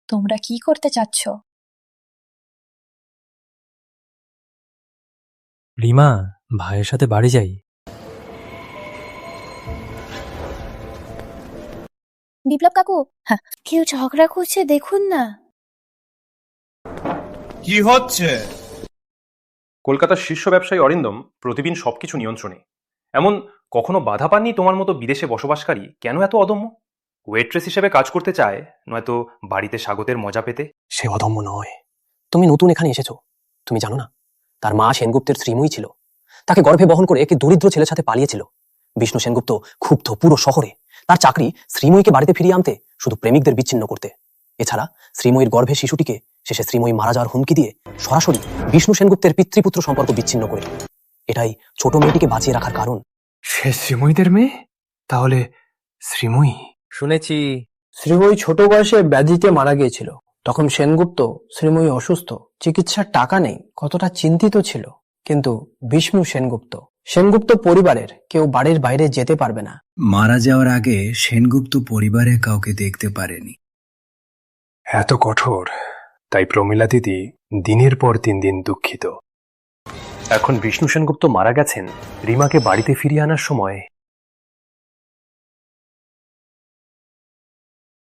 তোমরা কি করতে চাচ্ছ? রিমা, ভাইয়ের সাথে বাড়ি যাই। বিপ্লব কাকু, হ্যাঁ, কেউ ঝগড়া করছে, দেখুন না। কি হচ্ছে? কলকাতার শীর্ষ ব্যবসায়ী অরিন্দম প্রতিদিন সবকিছু নিয়ন্ত্রণে। এমন কখনো বাধা পাননি তোমার মতো বিদেশে বসবাসকারী কেন এত অদম্য? ওয়েট্রেস হিসেবে কাজ করতে চায়, নয়তো বাড়িতে স্বাগতের মজা পেতে? সে অদম্য নয়। তুমি নতুন এখানে এসেছো, তুমি জানো না তার মা সেনগুপ্তের শ্রীময়ী ছিল। তাকে গর্ভে বহন করে একটি দরিদ্র ছেলের সাথে পালিয়েছিল। বিষ্ণু সেনগুপ্ত ক্ষুব্ধ পুরো শহরে। তার চাকরি শ্রীময়ীকে বাড়িতে ফিরিয়ে আনতে, শুধু প্রেমিকদের বিচ্ছিন্ন করতে। এছাড়া শ্রীময়ীর গর্ভে শিশুটিকে শেষে শ্রীময়ী মারা যাওয়ার হুমকি দিয়ে সরাসরি বিষ্ণু সেনগুপ্তের পিতৃপুত্র সম্পর্ক বিচ্ছিন্ন করে। এটাই ছোট মেয়েটিকে বাঁচিয়ে রাখার কারণ। সে শ্রীময়ীদের মেয়ে? তাহলে শ্রীময়ী? শুনেছি শ্রীময়ী ছোট বয়সে ব্যাধিতে মারা গিয়েছিল। তখন সেনগুপ্ত শ্রীময়ী অসুস্থ, চিকিৎসার টাকা নেই, কতটা চিন্তিত ছিল। কিন্তু বিষ্ণু সেনগুপ্ত পরিবারের কেউ বাড়ির বাইরে যেতে পারবে না। মারা যাওয়ার আগে সেনগুপ্ত পরিবারের কাউকে দেখতে পারেনি। এত কঠোর, তাই প্রমীলা দিদি দিনের পর দিন দুঃখিত। এখন বিষ্ণু সেনগুপ্ত মারা গেছেন, রিমাকে বাড়িতে ফিরিয়ে আনার সময়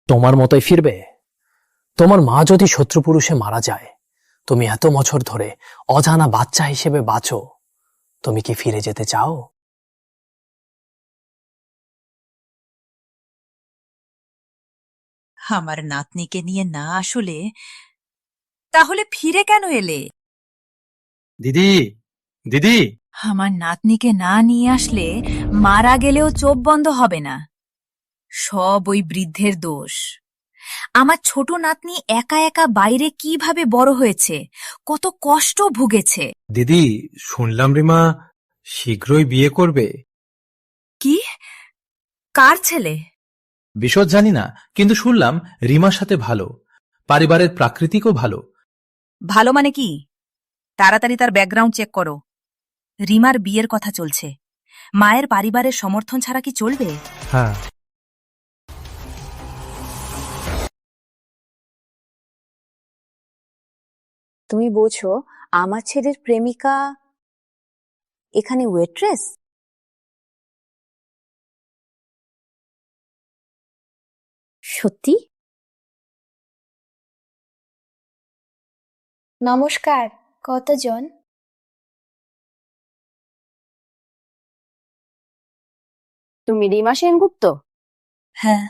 তোমার মতোই ফিরবে। তোমার মা যদি শত্রুপুরুষে মারা যায়, তুমি এত বছর ধরে অজানা বাচ্চা হিসেবে বাঁচো, তুমি কি ফিরে যেতে চাও? আমার নাতনিকে নিয়ে না আসলে তাহলে ফিরে কেন এলে? দিদি, দিদি, আমার নাতনিকে না নিয়ে আসলে মারা গেলেও চোখ বন্ধ হবে না। সব ওই বৃদ্ধের দোষ। আমার ছোট নাতনি একা একা বাইরে কিভাবে বড় হয়েছে, কত কষ্ট ভুগেছে। দিদি, শুনলাম রিমা শীঘ্রই বিয়ে করবে। কি? কার ছেলে? বিশদ জানি না, কিন্তু শুনলাম রিমার সাথে ভালো, পরিবারের প্রাকৃতিকও ভালো। ভালো মানে কি? তাড়াতাড়ি তার ব্যাকগ্রাউন্ড চেক করো। রিমার বিয়ের কথা চলছে। মায়ের পরিবারের সমর্থন ছাড়া কি চলবে? হ্যাঁ, তুমি বোঝো আমার ছেলের প্রেমিকা এখানে ওয়েট্রেস? সত্যি? নমস্কার। কতজন? তুমি রিমা সেনগুপ্ত? হ্যাঁ।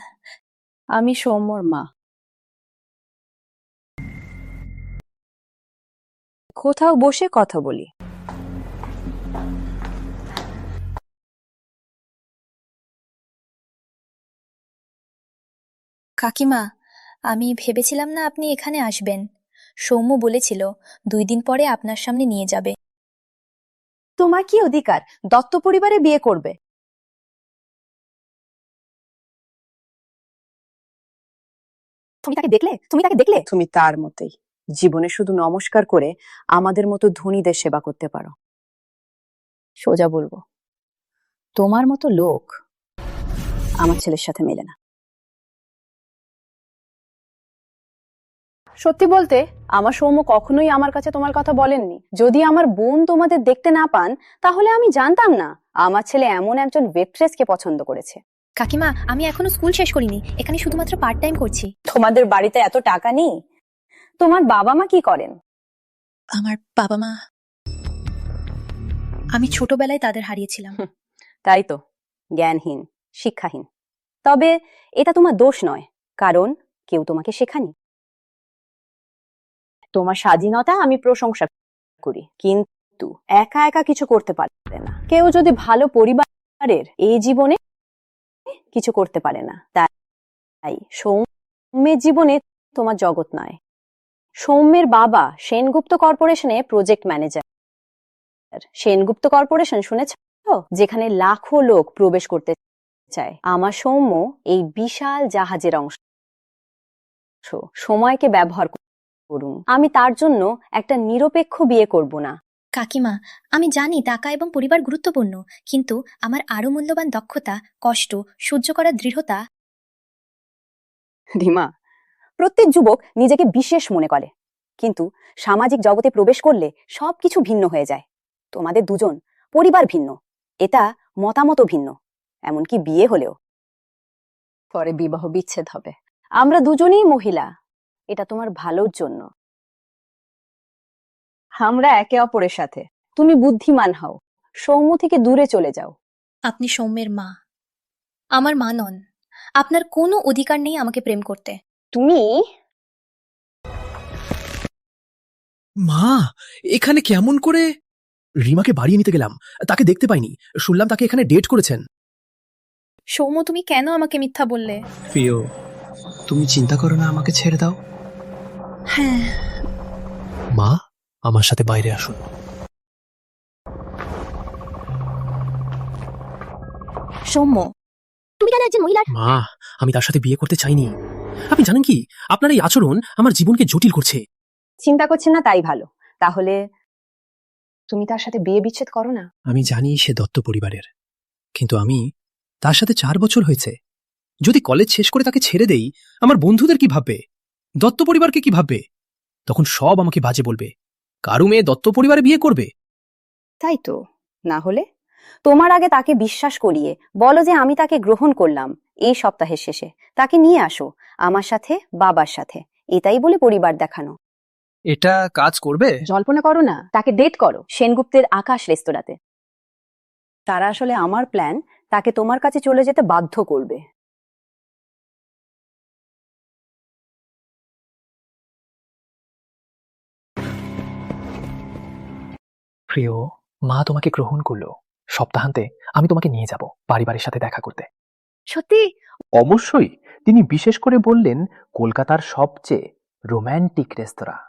আমি সৌম্যর মা। কোথাও বসে কথা বলি। কাকিমা, আমি ভেবেছিলাম না আপনি এখানে আসবেন। সৌম্য বলেছিল 2 দিন পরে আপনার সামনে নিয়ে যাবে। তোমার কি অধিকার দত্ত পরিবারে বিয়ে করবে? তুমি তাকে দেখলে? তুমি তার মতোই জীবনে শুধু নমস্কার করে আমাদের মতো ধনীদের সেবা করতে পারো। সোজা বলবো, তোমার মতো লোক আমার ছেলের সাথে মেলে না। সত্যি বলতে আমার সৌম্য কখনোই আমার কাছে তোমার কথা বলেননি। যদি আমার বোন তোমাদের দেখতে না পান, তাহলে আমি জানতাম না আমার ছেলে এমন একজন ওয়েট্রেসকে পছন্দ করেছে। কাকিমা, আমি এখনো স্কুল শেষ করিনি, এখানে শুধুমাত্র পার্ট টাইম করছি। তোমাদের বাড়িতে এত টাকা নেই? তোমার বাবা মা কি করেন? আমার বাবা মা, আমি ছোটবেলায় তাদের হারিয়েছিলাম। তাই তো, জ্ঞানহীন, শিক্ষাহীন। তবে এটা তোমার দোষ নয়, কারণ কেউ তোমাকে শেখানি। তোমার স্বাধীনতা আমি প্রশংসা করি, কিন্তু একা একা কিছু করতে পারে না। কেউ যদি ভালো পরিবারের এই জীবনে কিছু করতে পারে না, তাই সৌম্যের জীবনে তোমার জগৎ নয়। সৌম্যের বাবা সেনগুপ্ত কর্পোরেশনে প্রজেক্ট ম্যানেজার। সেনগুপ্ত কর্পোরেশন শুনেছ? যেখানে লাখো লোক প্রবেশ করতে চায়। আমার সৌম্য এই বিশাল জাহাজের অংশ। সময়কে ব্যবহার করুন। আমি তার জন্য একটা নিরপেক্ষ বিয়ে করব না। কাকিমা, আমি জানি টাকা এবং পরিবার গুরুত্বপূর্ণ, কিন্তু আমার আরো মূল্যবান দক্ষতা, কষ্ট সহ্য করার দৃঢ়তা। রিমা, প্রত্যেক যুবক নিজেকে বিশেষ মনে করে, কিন্তু সামাজিক জগতে প্রবেশ করলে সবকিছু ভিন্ন হয়ে যায়। তোমাদের দুজন পরিবার ভিন্ন, এটা মতামতও ভিন্ন, এমনকি বিয়ে হলেও পরে বিবাহ বিচ্ছেদ হবে। আমরা দুজনেই মহিলা, এটা তোমার ভালোর জন্য। আমরা একে অপরের সাথে। তুমি বুদ্ধিমান হও, সৌম্য থেকে দূরে চলে যাও। আপনি সৌম্যের মা, আমার মা নন। আপনার কোনো অধিকার নেই আমাকে প্রেম করতে। তুমি মা, এখানে কেমন করে? রিমাকে বাড়িয়ে নিতে গেলাম, তাকে দেখতে পাইনি। শুনলাম তাকে এখানে ডেট করেছেন। সৌম্য, তুমি কেন আমাকে মিথ্যা বললে? প্রিয়, তুমি চিন্তা করো না, আমাকে ছেড়ে দাও। হ্যাঁ। মা, আমার সাথে বাইরে আসুন। সৌম্য, তুমি কেন একজন মহিলার? মা, আমি তার সাথে বিয়ে করতে চাইনি। আপনি জানেন কি, আপনার এই আচরণ আমার জীবনকে জটিল করছে। চিন্তা করছেন না তাই ভালো। তাহলে তুমি তার সাথে বিয়ে বিচ্ছেদ করো না। আমি জানি সে দত্ত পরিবারের, কিন্তু আমি তার সাথে 4 বছর হয়েছে। যদি কলেজ শেষ করে তাকে ছেড়ে দেই, আমার বন্ধুদের কি ভাববে, দত্ত পরিবারকে কি ভাববে? তখন সব আমাকে বাজে বলবে। কারু মেয়ে দত্ত পরিবারে বিয়ে করবে? তাই তো। না হলে তোমার আগে তাকে বিশ্বাস করিয়ে বলো যে আমি তাকে গ্রহণ করলাম। এই সপ্তাহের শেষে তাকে নিয়ে আসো আমার সাথে, বাবার সাথে। এটাই বলে পরিবার দেখানো। এটা কাজ করবে? জল্পনা করো না, তাকে ডেট করো সেনগুপ্তের আকাশ রেস্তোরাঁতে। তারা আসলে আমার প্ল্যান তাকে তোমার কাছে চলে যেতে বাধ্য করবে। প্রিয়, মা তোমাকে গ্রহণ করলো। সপ্তাহান্তে আমি তোমাকে নিয়ে যাব পরিবারের সাথে দেখা করতে। সত্যি? অবশ্যই। তিনি বিশেষ করে বললেন কলকাতার সবচেয়ে রোম্যান্টিক রেস্তোরাঁ।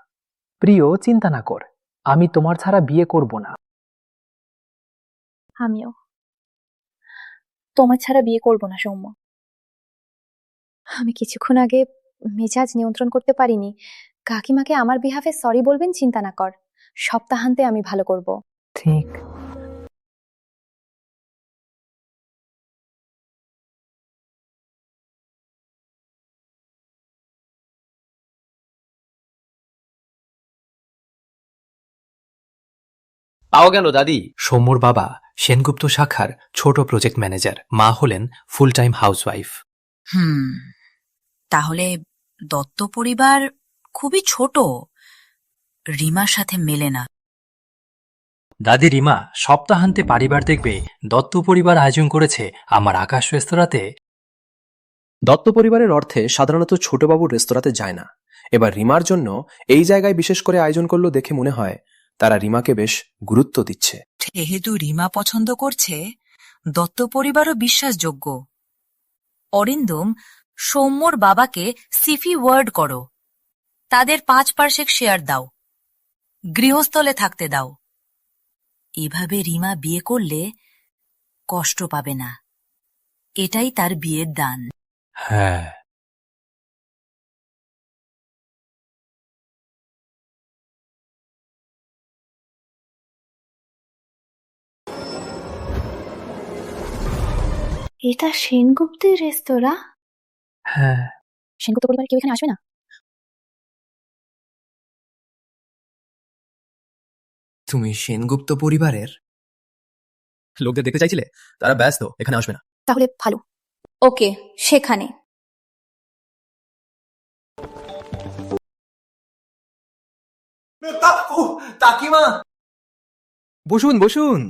প্রিয়, চিন্তা না কর, আমি তোমার ছাড়া বিয়ে করব না। আমিও তোমার ছাড়া বিয়ে করব না সৌম্য। আমি কিছুক্ষণ আগে মেজাজ নিয়ন্ত্রণ করতে পারিনি। কাকিমাকে আমার বিহাফে সরি বলবেন, চিন্তা না কর। সপ্তাহান্তে আমি ভালো করব। ঠিক। পাওয়া গেল দাদি। সৌম্যর বাবা সেনগুপ্ত শাখার ছোট প্রজেক্ট ম্যানেজার, মা হলেন ফুল টাইম হাউসওয়াইফ। তাহলে দত্ত পরিবার খুবই ছোট, রিমার সাথে মেলে না। দাদি, রিমা সপ্তাহান্তে পরিবার দেখবে দত্ত পরিবার আয়োজন করেছে আমার আকাশ রেস্তোরাঁতে। দত্ত পরিবারের অর্থে সাধারণত ছোটবাবুর রেস্তোরাঁতে যায় না। এবার রিমার জন্য এই জায়গায় বিশেষ করে আয়োজন করলো দেখে মনে হয় তারা রিমাকে বেশ গুরুত্ব দিচ্ছে। যেহেতু রিমা পছন্দ করছে, দত্ত পরিবারও বিশ্বাসযোগ্য। অরিন্দম, সৌম্যর বাবাকে সিফি ওয়ার্ড করো, তাদের 5% শেয়ার দাও, গৃহস্থলে থাকতে দাও। এভাবে রিমা বিয়ে করলে কষ্ট পাবে না। এটাই তার বিয়ের দান। হ্যাঁ। এটা সেনগুপ্তের রেস্তোরাঁ? হ্যাঁ। সেনগুপ্ত পরিবার কেউ এখানে আসবে না? তুমি সেনগুপ্ত পরিবারের লোকদের দেখতে চাইছিলে? তারা ব্যস্ত, এখানে আসবে না। তাহলে ভালো। ওকে, সেখানে। কাকিমা, বসুন বসুন।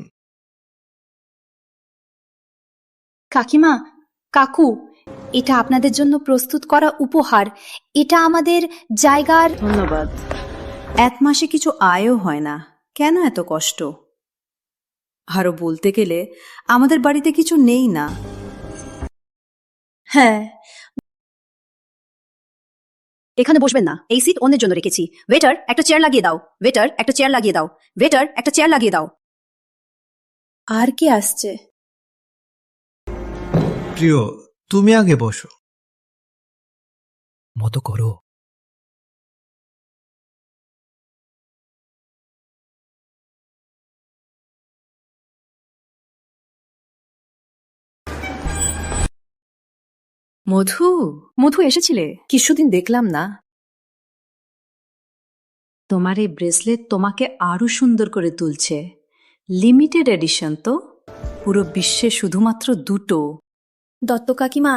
কাকিমা, কাকু, এটা আপনাদের জন্য প্রস্তুত করা উপহার। এটা আমাদের জায়গার। ধন্যবাদ। 1 মাসে কিছু আয়ও হয় না, কেন এত কষ্ট? আরো বলতে গেলে আমাদের বাড়িতে কিছু নেই না। হ্যাঁ, এখানে বসবেন না, এই সিট অন্যের জন্য রেখেছি। ওয়েটার, একটা চেয়ার লাগিয়ে দাও। ওয়েটার, একটা চেয়ার লাগিয়ে দাও। ওয়েটার, একটা চেয়ার লাগিয়ে দাও। আর কি আসছে? প্রিয়, তুমি আগে বসো। মতো করো। মধু, মধু এসেছিলে? কিছুদিন দেখলাম না। তোমার এই ব্রেসলেট তোমাকে আরো সুন্দর করে তুলছে। লিমিটেড এডিশন তো, পুরো বিশ্বে শুধুমাত্র দুটো। দত্ত কাকিমা,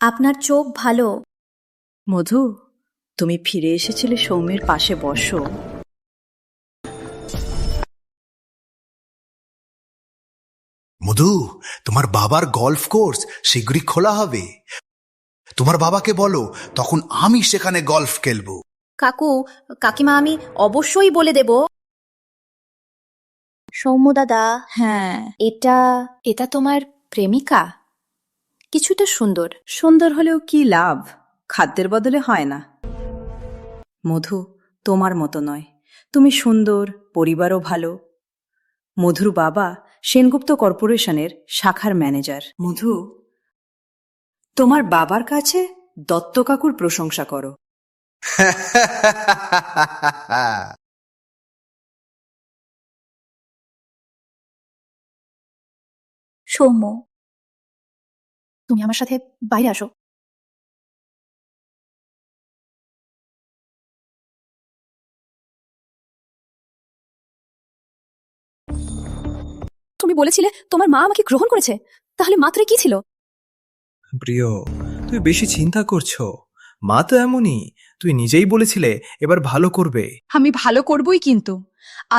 আপনার চোখ ভালো। মধু, তুমি ফিরে এসেছিলে, সৌম্যের পাশে বসো। মধু, তোমার বাবার গলফ কোর্স শীঘ্রই খোলা হবে। তোমার বাবাকে বলো, তখন আমি সেখানে গলফ খেলবো। কাকু, কাকিমা, আমি অবশ্যই বলে দেব। সৌম্য দাদা, হ্যাঁ, এটা এটা তোমার প্রেমিকা? কিছুটা সুন্দর। সুন্দর হলেও কি লাভ, খাদ্যের বদলে হয় না। মধু তোমার মতো নয়, তুমি সুন্দর, পরিবারও ভালো। মধুর বাবা সেনগুপ্ত কর্পোরেশনের শাখার ম্যানেজার। মধু, তোমার বাবার কাছে দত্ত কাকুর প্রশংসা করো। সৌম্য, তুমি আমার সাথে বাইরে আসো। তুমি বলেছিলে তোমার মা আমাকে গ্রহণ করেছে, তাহলে মাত্রে কি ছিল? প্রিয়, তুই বেশি চিন্তা করছো। মা তো এমনই, তুই নিজেই বলেছিলে এবার ভালো করবে। আমি ভালো করবই, কিন্তু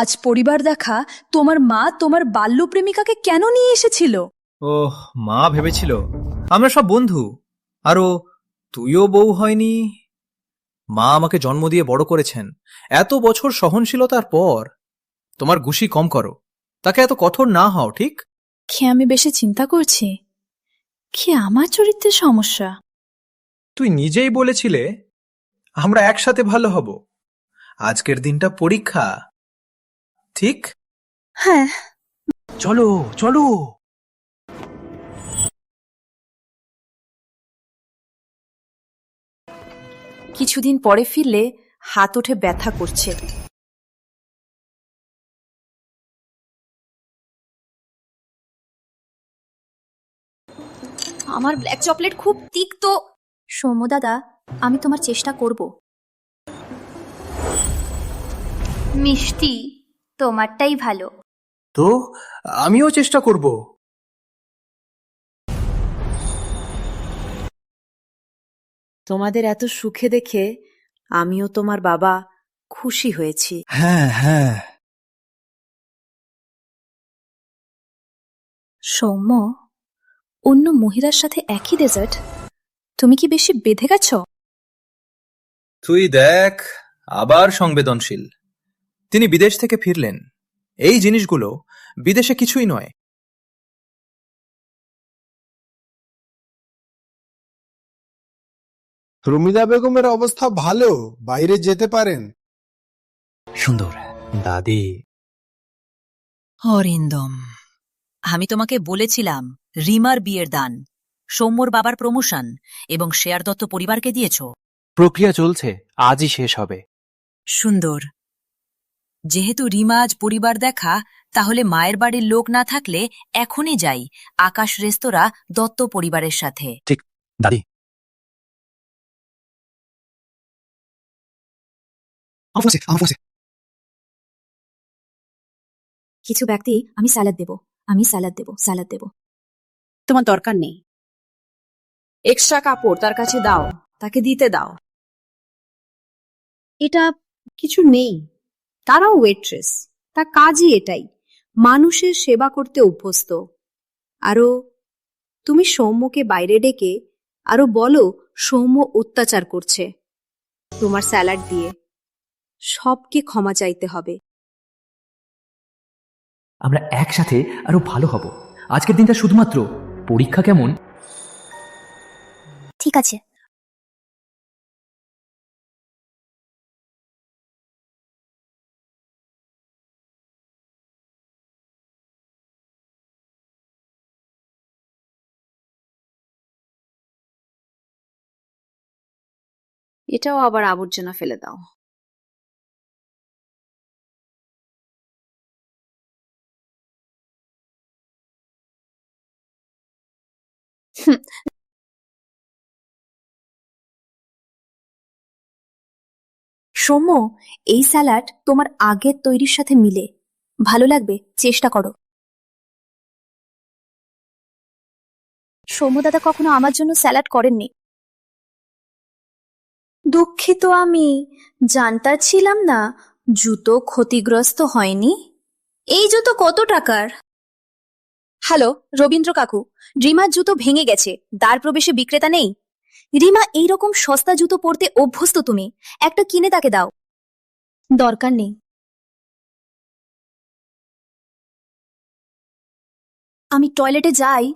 আজ পরিবার দেখা তোমার মা তোমার বাল্য প্রেমিকাকে কেন নিয়ে এসেছিল? ওহ, মা ভেবেছিল আমরা সব বন্ধু, আরো তুইও বউ হয়নি। মা আমাকে জন্ম দিয়ে বড় করেছেন, এত বছর সহনশীলতার পর। তোমার গুশি কম করো, তাকে এত কঠোর না হও, ঠিক? কি আমি বেশি চিন্তা করছি? কি আমার চরিত্রের সমস্যা? তুই নিজেই বলেছিলে আমরা একসাথে ভালো হব। আজকের দিনটা পরীক্ষা, ঠিক? হ্যাঁ। চলো চলো। কিছুদিন পরে ফিরলে হাত উঠে ব্যথা করছে। আমার ব্ল্যাক চকলেট খুব তিক্ত। সৌম্য দাদা, আমি তোমার চেষ্টা করব। মিষ্টি, তোমারটাই ভালো। তো আমিও চেষ্টা করব। তোমাদের এত সুখে দেখে আমিও তোমার বাবা খুশি হয়েছি। হ্যাঁ হ্যাঁ। সৌম্য, অন্য মহিলার সাথে একই ডেজার্ট, তুমি কি বেশি বেঁধে গেছ? তুই দেখ, আবার সংবেদনশীল। তিনি বিদেশ থেকে ফিরলেন, এই জিনিসগুলো বিদেশে কিছুই নয়। রুমিদা বেগমের অবস্থা ভালো, বাইরে যেতে পারেন। সুন্দর দাদি। অরিন্দম, আমি তোমাকে বলেছিলাম রিমার বিয়ের দান, সৌম্যর বাবার প্রমোশন এবং শেয়ার দত্ত পরিবারকে দিয়েছ। প্রক্রিয়া চলছে, আজই শেষ হবে। সুন্দর, যেহেতু রিমা আজ পরিবার দেখা, তাহলে মায়ের বাড়ির লোক না থাকলে এখনই যাই আকাশ রেস্তোরাঁ দত্ত পরিবারের সাথে। ঠিক দাদি। কিছু ব্যক্তি আমি স্যালাড দেব, আমি স্যালাড দেব, স্যালাড দেব। তোমার দরকার নেই। এক্সট্রা কাপড় তার কাছে দাও, তাকে দিতে দাও। এটা কিছু নেই, তারাও ওয়েট্রেস, তার কাজই এটাই, মানুষের সেবা করতে অভ্যস্ত। আরো তুমি সৌম্যকে বাইরে ডেকে আরো বলো সৌম্য অত্যাচার করছে তোমার স্যালাড দিয়ে। সবকে ক্ষমা চাইতে হবে। আমরা একসাথে আরো ভালো হব। আজকের দিনটা শুধুমাত্র পরীক্ষা, কেমন? ঠিক আছে। এটাও আবার আবর্জনা ফেলে দাও। সৌম্য, এই স্যালাড তোমার আগের তৈরির সাথে মিলে, ভালো লাগবে, চেষ্টা করো। সৌম্য দাদা কখনো আমার জন্য স্যালাড করেননি। দুঃখিত, আমি জানতার ছিলাম না জুতো ক্ষতিগ্রস্ত হয়নি। এই জুতো কত টাকার? হ্যালো রবীন্দ্র কাকু, রিমার জুতো ভেঙে গেছে, দ্বার প্রবেশে বিক্রেতা নেই। রিমা এইরকম সস্তা জুতো পরতে অভ্যস্ত, তুমি একটা কিনে তাকে দাও। দরকার নেই। আমি টয়লেটে যাই।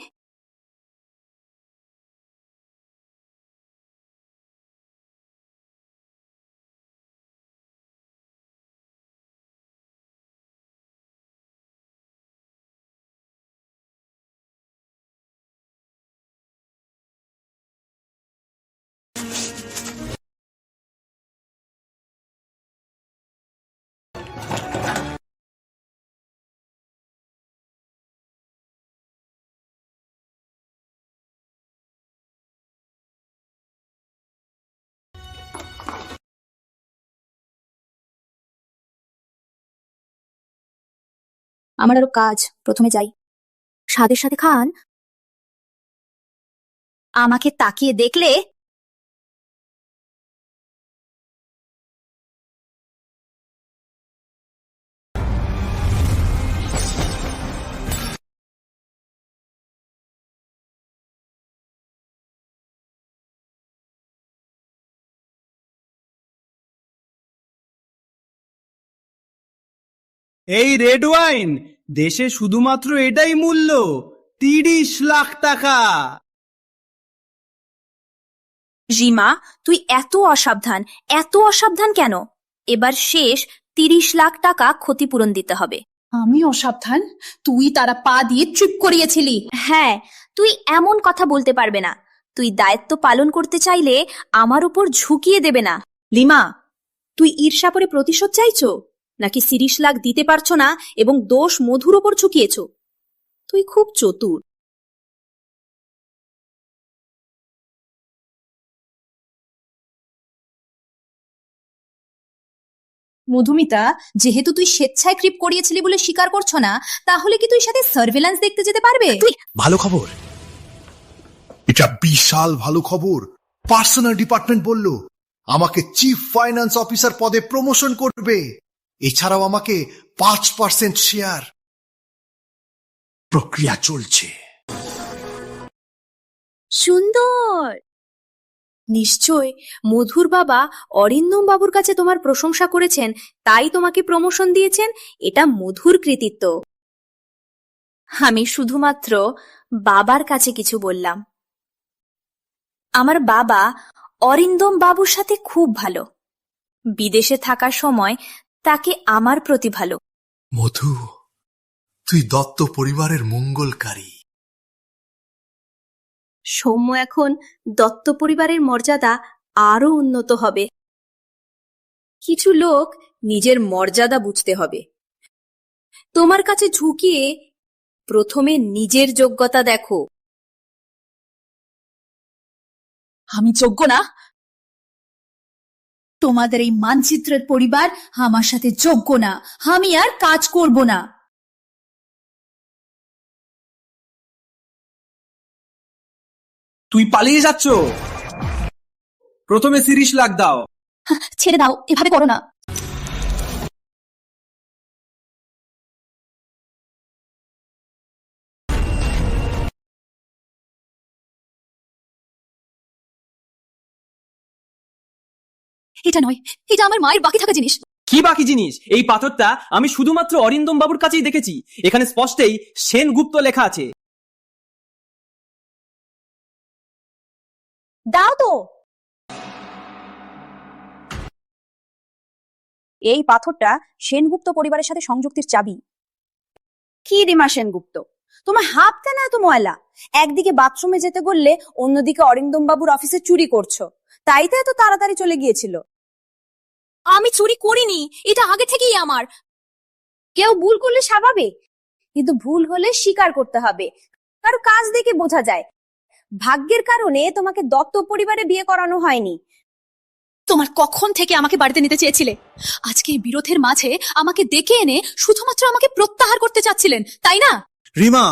আমার আরো কাজ, প্রথমে যাই। স্বাদের সাথে খান। আমাকে তাকিয়ে দেখলে এই রেড ওয়াইন দেশে শুধুমাত্র এটাই মূল্য 30 লাখ টাকা। রিমা, তুই এত অসাবধান কেন? এবার শেষ, 30 লাখ টাকা ক্ষতিপূরণ দিতে হবে। আমি অসাবধান? তুই তারা পা দিয়ে চুপ করিয়েছিলি। হ্যাঁ, তুই এমন কথা বলতে পারবে না। তুই দায়িত্ব পালন করতে চাইলে আমার উপর ঝুঁকিয়ে দেবে না। লিমা, তুই ঈর্ষা করে প্রতিশোধ চাইছো, নাকি 30 লাখ দিতে পারছো না এবং দোষ মধুর ওপর ঝুঁকিয়েছো? তুই খুব চতুর। মধুমিতা, যেহেতু তুই স্বেচ্ছায় ক্রিপ করিয়েছিলি বলে স্বীকার করছো না, তাহলে কি তুই সাথে সার্ভেলেন্স দেখতে যেতে পারবে? ভালো খবর, এটা বিশাল ভালো খবর। পার্সোনাল ডিপার্টমেন্ট বলল আমাকে চিফ ফাইন্যান্স অফিসার পদে প্রমোশন করবে। এছাড়াও আমাকে 5% শেয়ার। প্রক্রিয়া চলছে। সুন্দর। নিশ্চয় মধুর বাবা অরিন্দম বাবুর কাছে তোমার প্রশংসা করেছেন, তাই তোমাকে প্রমোশন দিয়েছেন। এটা মধুর কৃতিত্ব। আমি শুধুমাত্র বাবার কাছে কিছু বললাম। আমার বাবা অরিন্দম বাবুর সাথে খুব ভালো। বিদেশে থাকার সময় তাকে আমার প্রতি ভালো। মধু, তুই দত্ত পরিবারের মঙ্গলকারী। সৌম্য এখন দত্ত পরিবারের মর্যাদা আরো উন্নত হবে। কিছু লোক নিজের মর্যাদা বুঝতে হবে। তোমার কাছে ঝুঁকিয়ে প্রথমে নিজের যোগ্যতা দেখো। আমি যোগ্য না? তোমাদের এই মানচিত্রের পরিবার আমার সাথে যোগ্য না। আমি আর কাজ করব না। তুই পালিয়ে যাচ্ছ? প্রথমে 30 লাখ দাও। ছেড়ে দাও, এভাবে করো না। এটা নয়, এটা আমার মায়ের বাকি থাকা জিনিস। কি বাকি জিনিস? এই পাথরটা আমি শুধুমাত্র অরিন্দম বাবুর কাছেই দেখেছি। এখানে স্পষ্টই সেনগুপ্ত লেখা আছে। দাও তো। এই পাথরটা সেনগুপ্ত পরিবারের সাথে সংযুক্তির চাবি। কি রিমা সেনগুপ্ত, তোমার হাত কেন এত ময়লা? একদিকে বাথরুমে যেতে বললে অন্যদিকে অরিন্দম বাবুর অফিসে চুরি করছো, তাই তো এত তাড়াতাড়ি চলে গিয়েছিল। আমি চুরি করিনি, এটা আগে থেকেই আমার। কেউ ভুল করলে স্বাভাবিক, কিন্তু ভুল হলে স্বীকার করতে হবে। কারো কাজ দেখে বোঝা যায়। ভাগ্যের কারণে তোমাকে দত্ত পরিবারে বিয়ে করানো হয়নি। তোমার কখন থেকে আমাকে বাড়িতে নিতে চেয়েছিলে, আজকে এই বিরোধের মাঝে আমাকে ডেকে এনে শুধুমাত্র আমাকে প্রত্যাহার করতে চাচ্ছিলেন, তাই না? রিমা,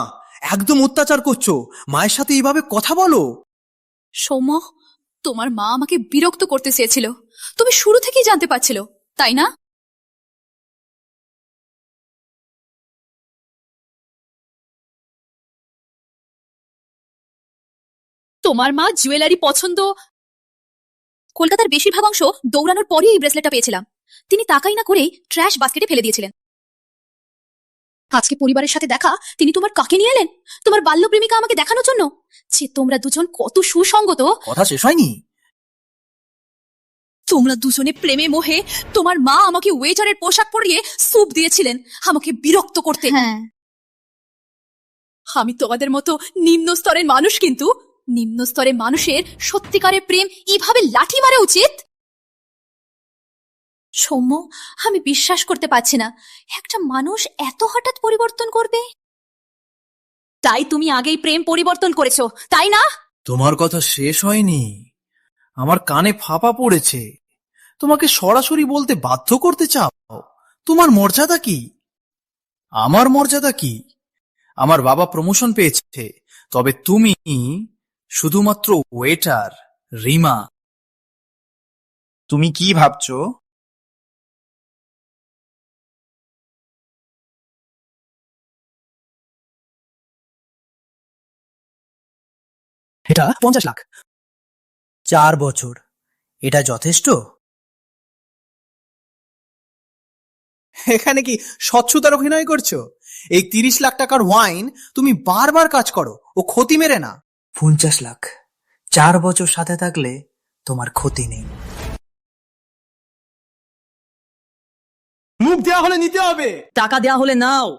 একদম অত্যাচার করছো। মায়ের সাথে এইভাবে কথা বলো। সৌম্য, তোমার মা আমাকে বিরক্ত করতে চেয়েছিল, তুমি শুরু থেকেই জানতে পারছিল, তাই না? তোমার মা জুয়েলারি পছন্দ। কলকাতার বেশিরভাগ অংশ দৌড়ানোর পরেই এই ব্রেসলেটটা পেয়েছিলাম। তিনি তাকাই না করেই ট্র্যাশ বাস্কেটে ফেলে দিয়েছিলেন। আজকে পরিবারের সাথে দেখা তিনি তোমার কাকে নিয়ে এলেন, তোমার বাল্য প্রেমিকা আমাকে দেখানোর জন্য যে তোমরা দুজন কত সুসঙ্গত। কথা শেষ হয়নি। তোমরা দুজনে প্রেমে মোহে তোমার মা আমাকে ওয়েটারের পোশাক পরিয়ে স্যুপ দিয়েছিলেন আমাকে বিরক্ত করতে। আমি তোমাদের মতো নিম্ন স্তরের মানুষ, কিন্তু নিম্ন স্তরের মানুষের সত্যিকারের প্রেম এইভাবে লাঠি মারা উচিত? সৌম্য, আমি বিশ্বাস করতে পারছি না একটা মানুষ এত হঠাৎ পরিবর্তন করবে। তাই তুমি আগেই প্রেম পরিবর্তন করেছো, তাই না? তোমার কথা শেষ হয়নি। আমার কানে ফাঁপা পড়েছে। তোমাকে সরাসরি বলতে বাধ্য করতে চাও? তোমার মর্যাদা কি? আমার মর্যাদা কি? আমার বাবা প্রমোশন পেয়েছে, তবে তুমি শুধুমাত্র ওয়েটার। রিমা, তুমি কি ভাবছো? এটা 50 লাখ। 4 বছর, এটা যথেষ্ট? এখানে কি স্বচ্ছতার অভিনয় করছো? এই 30 লাখ টাকার ওয়াইন তুমি বারবার কাজ করো, ও ক্ষতি মেরে না। 50 লাখ 4 বছর সাথে থাকলে তোমার ক্ষতি নেই। মুখ দেওয়া হলে নিতে হবে, টাকা দেয়া হলে নাও।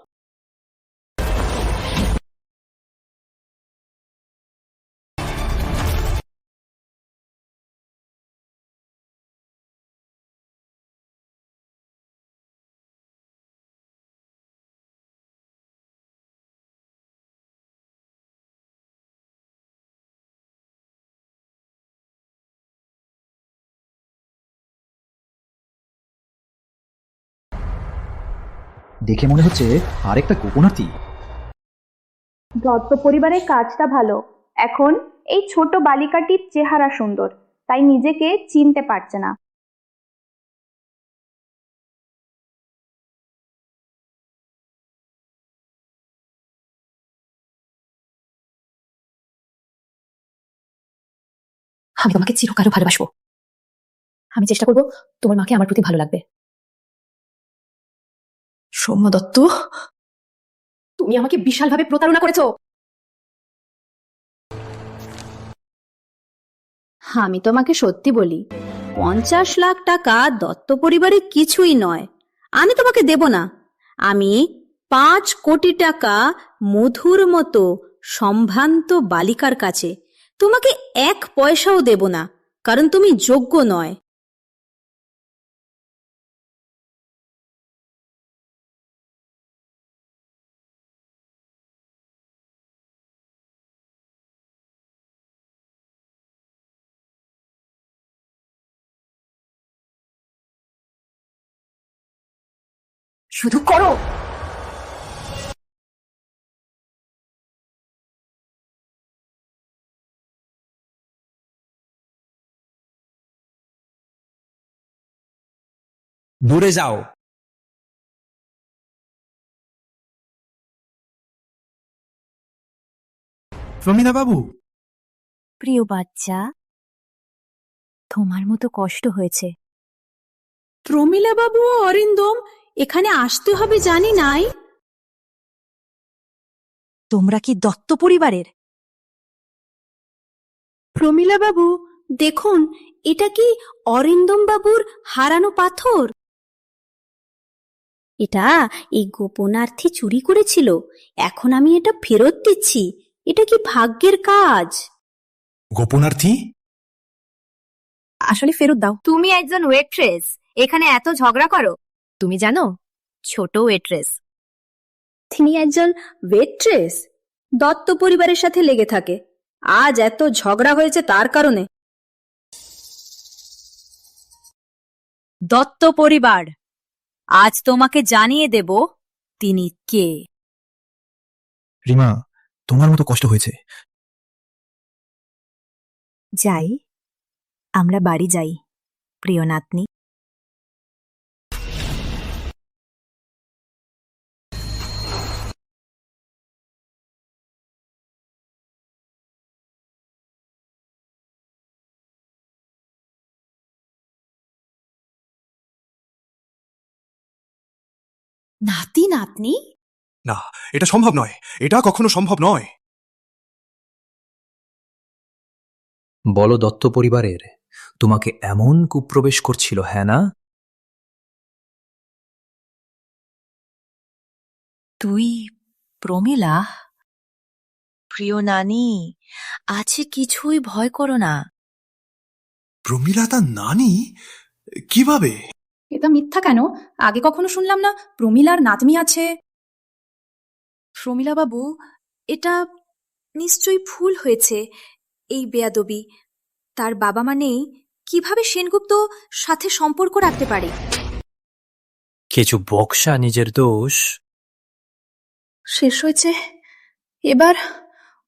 দেখে মনে হচ্ছে আরেকটা গোপনার্থী। দত্ত পরিবারের কাজটা ভালো। এখন এই ছোট বালিকাটির চেহারা সুন্দর, তাই নিজেকে চিনতে পারছে না। আমি তোমাকে চিরকালও ভালোবাসবো। আমি চেষ্টা করব তোমার মাকে আমার প্রতি ভালো লাগবে। সৌম্য দত্ত, তুমি আমাকে বিশালভাবে প্রতারণা করেছো। আমি তোমাকে সত্যি বলি, 50 লাখ টাকা দত্ত পরিবারের কিছুই নয়। আমি তোমাকে দেব না। আমি 5 কোটি টাকা মধুর মতো সম্ভ্রান্ত বালিকার কাছে তোমাকে 1 পয়সাও দেব না, কারণ তুমি যোগ্য নয়। শুধু করো। দূরে যাও। প্রমীলা বাবু, প্রিয় বাচ্চা, তোমার মতো কষ্ট হয়েছে। প্রমীলা বাবু ও অরিন্দম এখানে আসতে হবে জানি নাই। তোমরা কি দত্ত পরিবারের? প্রমীলা বাবু দেখুন, এটা কি অরিন্দম বাবুর হারানো পাথর? এটা এই গোপনার্থী চুরি করেছিল, এখন আমি এটা ফেরত দিচ্ছি। এটা কি ভাগ্যের কাজ! গোপনার্থী? আসলে ফেরত দাও। তুমি একজন ওয়েট্রেস, এখানে এত ঝগড়া করো? তুমি জানো, ছোট ওয়েট্রেস। তিনি একজন ওয়েট্রেস, দত্ত পরিবারের সাথে লেগে থাকে। আজ এত ঝগড়া হয়েছে তার কারণে। দত্ত পরিবার, আজ তোমাকে জানিয়ে দেব তিনি কে। রিমা, তোমার মতো কষ্ট হয়েছে। যাই, আমরা বাড়ি যাই প্রিয় নাতনি। নাতি নাতনি? না, এটা সম্ভব নয়, এটা কখনো সম্ভব নয়। বলো দত্ত পরিবারের তোমাকে এমন কুপ্রবেশ করছিল, হ্যাঁ না? তুই প্রমীলা? প্রিয় নানি, আছে কিছুই ভয় করো না। প্রমীলা তার নানি? কিভাবে? এটা মিথ্যা কেন? আগে কখনো শুনলাম না প্রমীলার নাতনি আছে। প্রমীলা বাবু, এটা নিশ্চয়ই ভুল হয়েছে। এই বেয়াদবি, তার বাবা মা নেই, কিভাবে সেনগুপ্ত সাথে সম্পর্ক রাখতে পারে? কিছু বক্সা নিজের দোষ। শেষ হয়েছে, এবার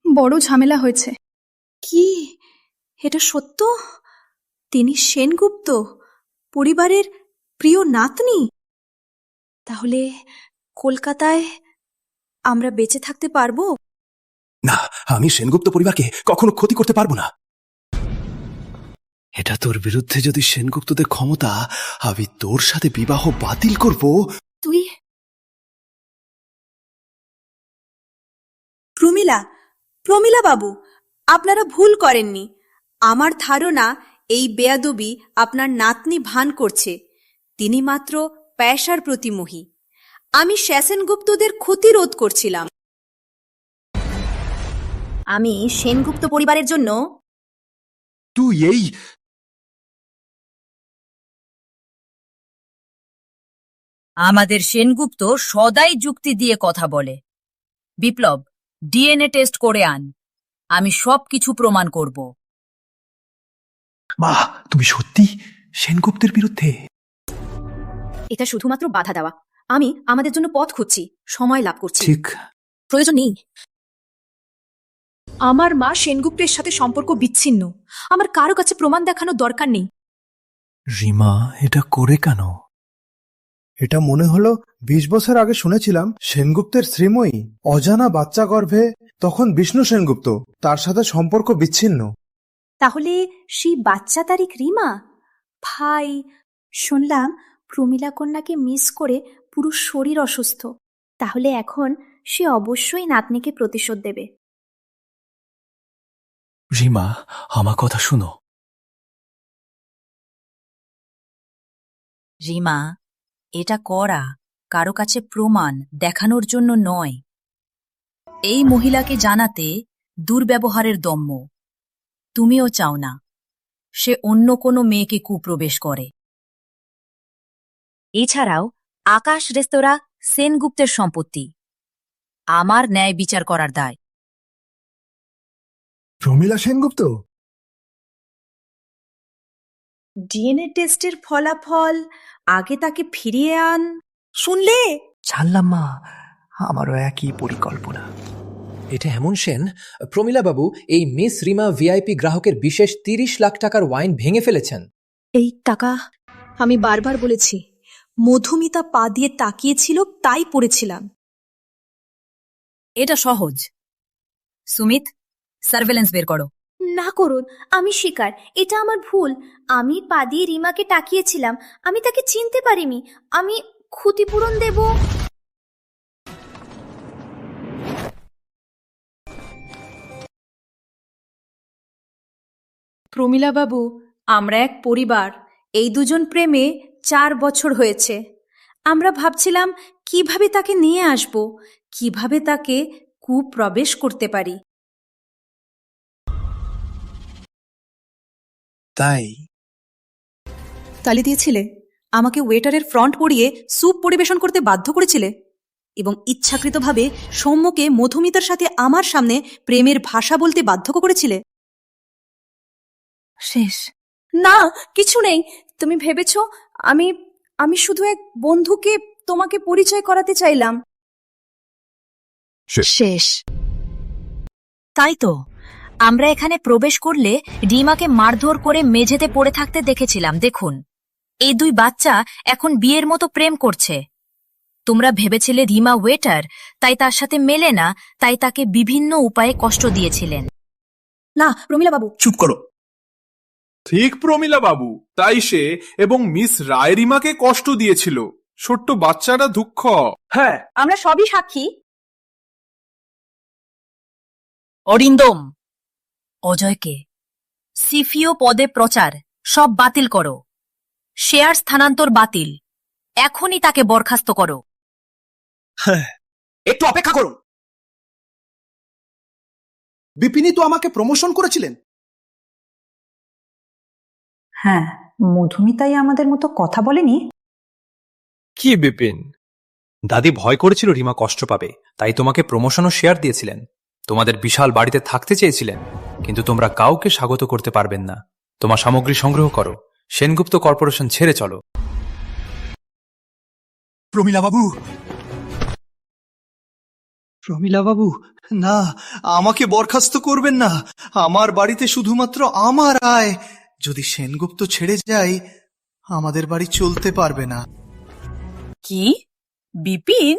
বড় ঝামেলা হয়েছে। কি এটা সত্য? তিনি সেনগুপ্ত পরিবারের প্রিয় নাতনি? তাহলে কলকাতায় আমরা বেঁচে থাকতে পারবো? না, আমি সেনগুপ্ত পরিবারকে কখনো ক্ষতি করতে পারবো না। এটা তোর বিরুদ্ধে যদি সেনগুপ্তদের ক্ষমতা, আমি তোর সাথে বিবাহ বাতিল করব। তুই? প্রমীলা বাবু, আপনারা ভুল করেননি। আমার ধারণা এই বেয়াদবি আপনার নাতনি ভান করছে। তিনি মাত্র পেশার প্রতিমোহী। আমি সেনগুপ্তদের ক্ষতি রোধ করছিলাম। আমি সেনগুপ্ত পরিবারের জন্য তুই এই আমাদের সেনগুপ্ত সদাই যুক্তি দিয়ে কথা বলে। বিপ্লব, ডিএনএ টেস্ট করে আন, আমি সবকিছু প্রমাণ করব। মা, তুমি সত্যি সেনগুপ্তের বিরুদ্ধে? এটা শুধুমাত্র বাধা দেওয়া। আমি আমাদের জন্য পথ খুঁজছি, সময় লাভ করছি। ঠিক। প্রয়োজন নেই। আমার মা সেনগুপ্তের সাথে সম্পর্ক বিচ্ছিন্ন। আমার কারো কাছে প্রমাণ দেখানোর দরকার নেই। রিমা এটা করে কেন? এটা মনে হলো 20 বছর আগে শুনেছিলাম সেনগুপ্তের শ্রীময়ী অজানা বাচ্চা গর্ভে, তখন বিষ্ণু সেনগুপ্ত, তার সাথে সম্পর্ক বিচ্ছিন্ন। তাহলে সেই বাচ্চা তারিখ রিমা? ভাই, শুনলাম প্রমীলা কন্যাকে মিস করে পুরো শরীর অসুস্থ। তাহলে এখন সে অবশ্যই নাতনিকে প্রতিশোধ দেবে। রিমা, আমার কথা শুনো। রিমা, এটা করা কারো কাছে প্রমাণ দেখানোর জন্য নয়। এই মহিলাকে জানাতে দুর্ব্যবহারের দম্য। তুমিও চাও না সে অন্য কোনো মেয়েকে কুপ্রবেশ করে। এছাড়াও আকাশ রেস্তোরাঁ সেনগুপ্তের সম্পত্তি। আমার ন্যায় বিচার করার দায়। প্রমীলা সেনগুপ্ত? ডিএনএ টেস্টের ফলাফল আগে তাকে ফিরিয়ে আন। শুনলে? জানলাম মা, আমারও একই পরিকল্পনা। এটা এমন সেন, প্রমীলা বাবু এই মিস রিমা ভিআইপি গ্রাহকের বিশেষ 30 লাখ টাকার ওয়াইন ভেঙে ফেলেছেন। এই টাকা আমি বারবার বলেছি, মধুমিতা পা দিয়ে তাকিয়েছিল তাই পড়েছিলাম। এটা সহজ। সুমিত, সার্ভেলেন্স বের করো। না করুন, আমি স্বীকার, এটা আমার ভুল। আমি পা দিয়ে রিমাকে তাকিয়েছিলাম, আমি তাকে চিনতে পারিনি। আমি ক্ষতিপূরণ দেব। প্রমীলা বাবু, আমরা এক পরিবার। এই দুজন প্রেমে 4 বছর হয়েছে। আমরা ভাবছিলাম কিভাবে তাকে নিয়ে আসব, কিভাবে তাকে কুপ্রবেশ করতে পারি। তাই তালি দিয়েছিলে, আমাকে ওয়েটারের ফ্রন্ট পরিয়ে স্যুপ পরিবেশন করতে বাধ্য করেছিলে এবং ইচ্ছাকৃতভাবে সৌম্যকে মধুমিতার সাথে আমার সামনে প্রেমের ভাষা বলতে বাধ্য করেছিলে। শেষ? না, কিছু নেই। তুমি ভেবেছ আমি আমি শুধু এক বন্ধুকে তোমাকে পরিচয় করাতে চাইলাম। শেষ। তাই তো, আমরা এখানে প্রবেশ করলে রিমাকে মারধর করে মেঝেতে পড়ে থাকতে দেখেছিলাম। দেখুন, এই দুই বাচ্চা এখন বিয়ের মতো প্রেম করছে। তোমরা ভেবেছিলে রিমা ওয়েটার, তাই তার সাথে মেলে না, তাই তাকে বিভিন্ন উপায়ে কষ্ট দিয়েছিলেন। না প্রমীলা বাবু, চুপ করো। ঠিক প্রমিলা বাবু, তাই সে এবং মিস রায় রিমাকে কষ্ট দিয়েছিল। ছোট্ট বাচ্চারা দুঃখ। হ্যাঁ, আমরা সবই সাক্ষী। অরিন্দম, অজয়কে সিফিও পদে প্রচার সব বাতিল করো। শেয়ার স্থানান্তর বাতিল। এখনই তাকে বরখাস্ত করো। একটু অপেক্ষা করুন। বিপিনই তো আমাকে প্রমোশন করেছিলেন। হ্যাঁ, মধুমিতাই আমাদের মতো কথা বলেনি। কি বিপিন? দাদি ভয় করেছিল রিমা কষ্ট পাবে, তাই তোমাকে প্রমোশন ও শেয়ার দিয়েছিলেন। তোমাদের বিশাল বাড়িতে থাকতে চেয়েছিলেন, কিন্তু তোমরা কাউকে স্বাগত করতে পারবেন না। তোমার সামগ্রী সংগ্রহ করো, সেনগুপ্ত কর্পোরেশন ছেড়ে চলো। প্রমিলা বাবু, প্রমিলা বাবু, না, আমাকে বরখাস্ত করবেন না। আমার বাড়িতে শুধুমাত্র আমার আয়। যদি সেনগুপ্ত ছেড়ে যায়, আমাদের বাড়ি চলতে পারবে না। কি? বিপিন?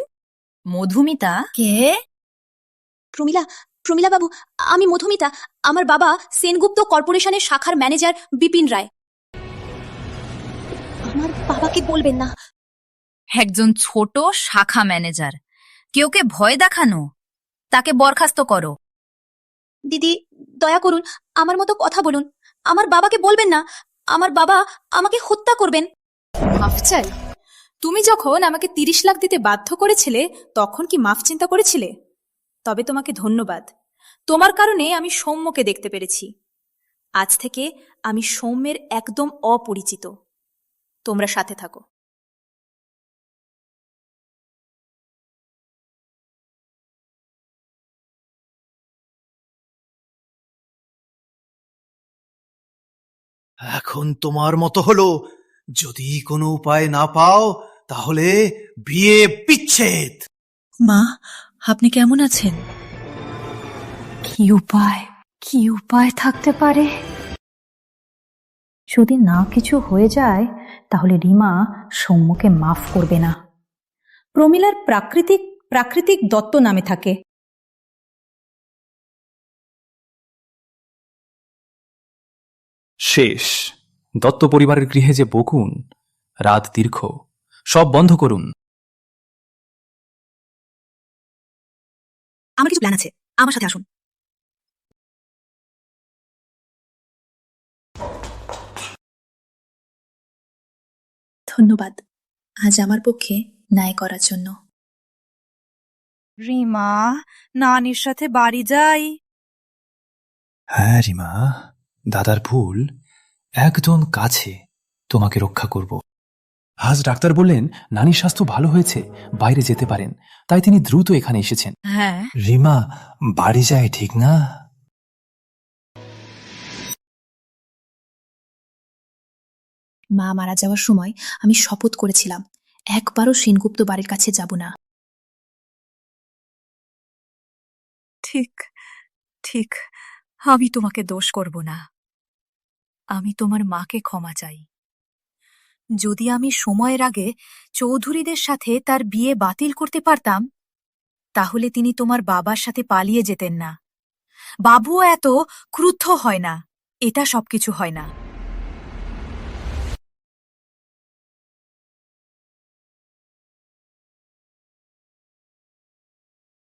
মধুমিতা কে? প্রমীলা বাবু, আমি মধুমিতা। আমার বাবা সেনগুপ্ত কর্পোরেশনের শাখার ম্যানেজার বিপিন রায়। আমার বাবাকে বলবেন না। একজন ছোট শাখা ম্যানেজার, কেউকে ভয় দেখানো? তাকে বরখাস্ত করো। দিদি, দয়া করুন, আমার মতো কথা বলুন। আমার বাবাকে বলবেন না। আমার বাবা আমাকে হত্যা করবেন। মাফ চাই? তুমি যখন আমাকে 30 লাখ দিতে বাধ্য করেছিলে, তখন কি মাফ চিন্তা করেছিলে? তবে তোমাকে ধন্যবাদ। তোমার কারণে আমি সৌম্যকে দেখতে পেরেছি। আজ থেকে আমি সৌম্যের একদম অপরিচিত। তোমরা সাথে থাকো। এখন তোমার মতো হলো। যদি কোনো উপায় না পাও, তাহলে বিয়ে বিচ্ছেদ। মা, আপনি কেমন আছেন? কি উপায় থাকতে পারে? যদি না কিছু হয়ে যায়, তাহলে রিমা সৌম্যকে মাফ করবে না। প্রমিলার প্রাকৃতিক দত্ত নামে থাকে। শেষ। দত্ত পরিবারের গৃহে যে বকুন, রাত দীর্ঘ। সব বন্ধ করুন। আমার কিছু প্ল্যান আছে, আমার সাথে আসুন। ধন্যবাদ আজ আমার পক্ষে ন্যায় করার জন্য। রিমা, নানির সাথে বাড়ি যাই। হ্যাঁ রিমা, দাদার ভুল। একদম কাছে তোমাকে রক্ষা করব। আজ ডাক্তার বললেন নানির স্বাস্থ্য ভালো হয়েছে, বাইরে যেতে পারেন, তাই তিনি দ্রুত এখানে এসেছেন। হ্যাঁ, রিমা, বাড়ি যায় ঠিক না? মা মারা যাওয়ার সময় আমি শপথ করেছিলাম একবারও সেনগুপ্ত বাড়ির কাছে যাব না। ঠিক ঠিক, আমি তোমাকে দোষ করব না। আমি তোমার মাকে ক্ষমা চাই। যদি আমি সময়ের আগে চৌধুরীদের সাথে তার বিয়ে বাতিল করতে পারতাম, তাহলে তিনি তোমার বাবার সাথে পালিয়ে যেতেন না। বাবুও এত ক্রুদ্ধ হয় না। এটা সবকিছু হয় না।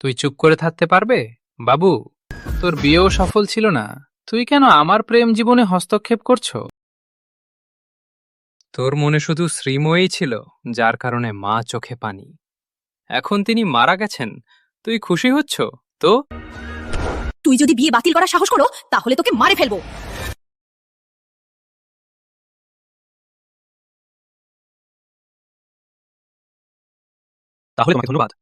তুই চুপ করে থাকতে পারবে বাবু? তোর বিয়েও সফল ছিল না, তুই কেন আমার প্রেম জীবনে হস্তক্ষেপ করছো? তোর মনে শুধু শ্রীময়ী ছিল, যার কারণে মা চোখে পানি। এখন তিনি মারা গেছেন, তুই খুশি হচ্ছ তো? তুই যদি বিয়ে বাতিল করার সাহস করো, তাহলে তোকে মারে ফেলবো। তাহলে তোমাকে ধন্যবাদ।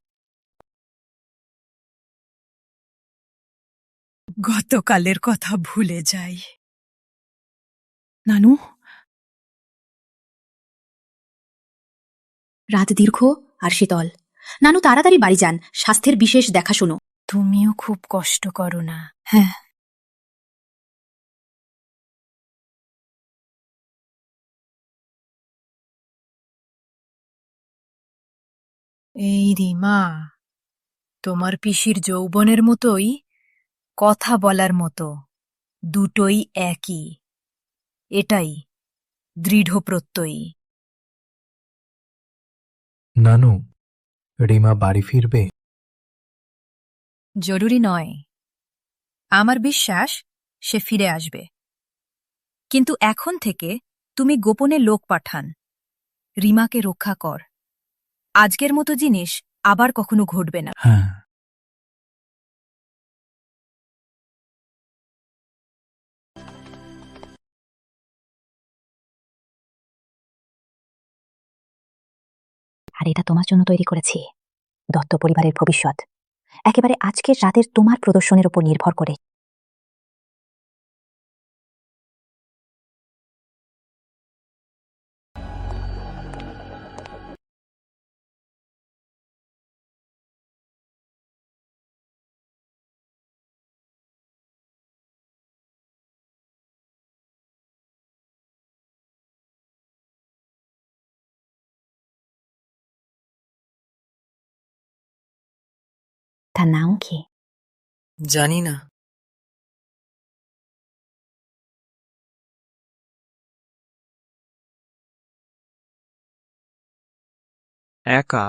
গতকালের কথা ভুলে যাই। নানু, রাত দীর্ঘ আর শীতল। নানু তাড়াতাড়ি বাড়ি যান, স্বাস্থ্যের বিশেষ দেখাশুনো। তুমিও খুব কষ্ট করো না। হ্যাঁ, এই রিমা, তোমার পিসির যৌবনের মতোই, কথা বলার মতো, দুটোই একই। এটাই দৃঢ় প্রত্যয়ী। নানু, রিমা বাড়ি ফিরবে? জরুরি নয়। আমার বিশ্বাস সে ফিরে আসবে, কিন্তু এখন থেকে তুমি গোপনে লোক পাঠান। রিমাকে রক্ষা কর। আজকের মতো জিনিস আবার কখনো ঘটবে না। হ্যাঁ। আর এটা তোমার জন্য তৈরি করেছি, দত্ত পরিবারের ভবিষ্যৎ একেবারে আজকের রাতের তোমার প্রদর্শনের উপর নির্ভর করে। তার নাম কি? জানি না। একা?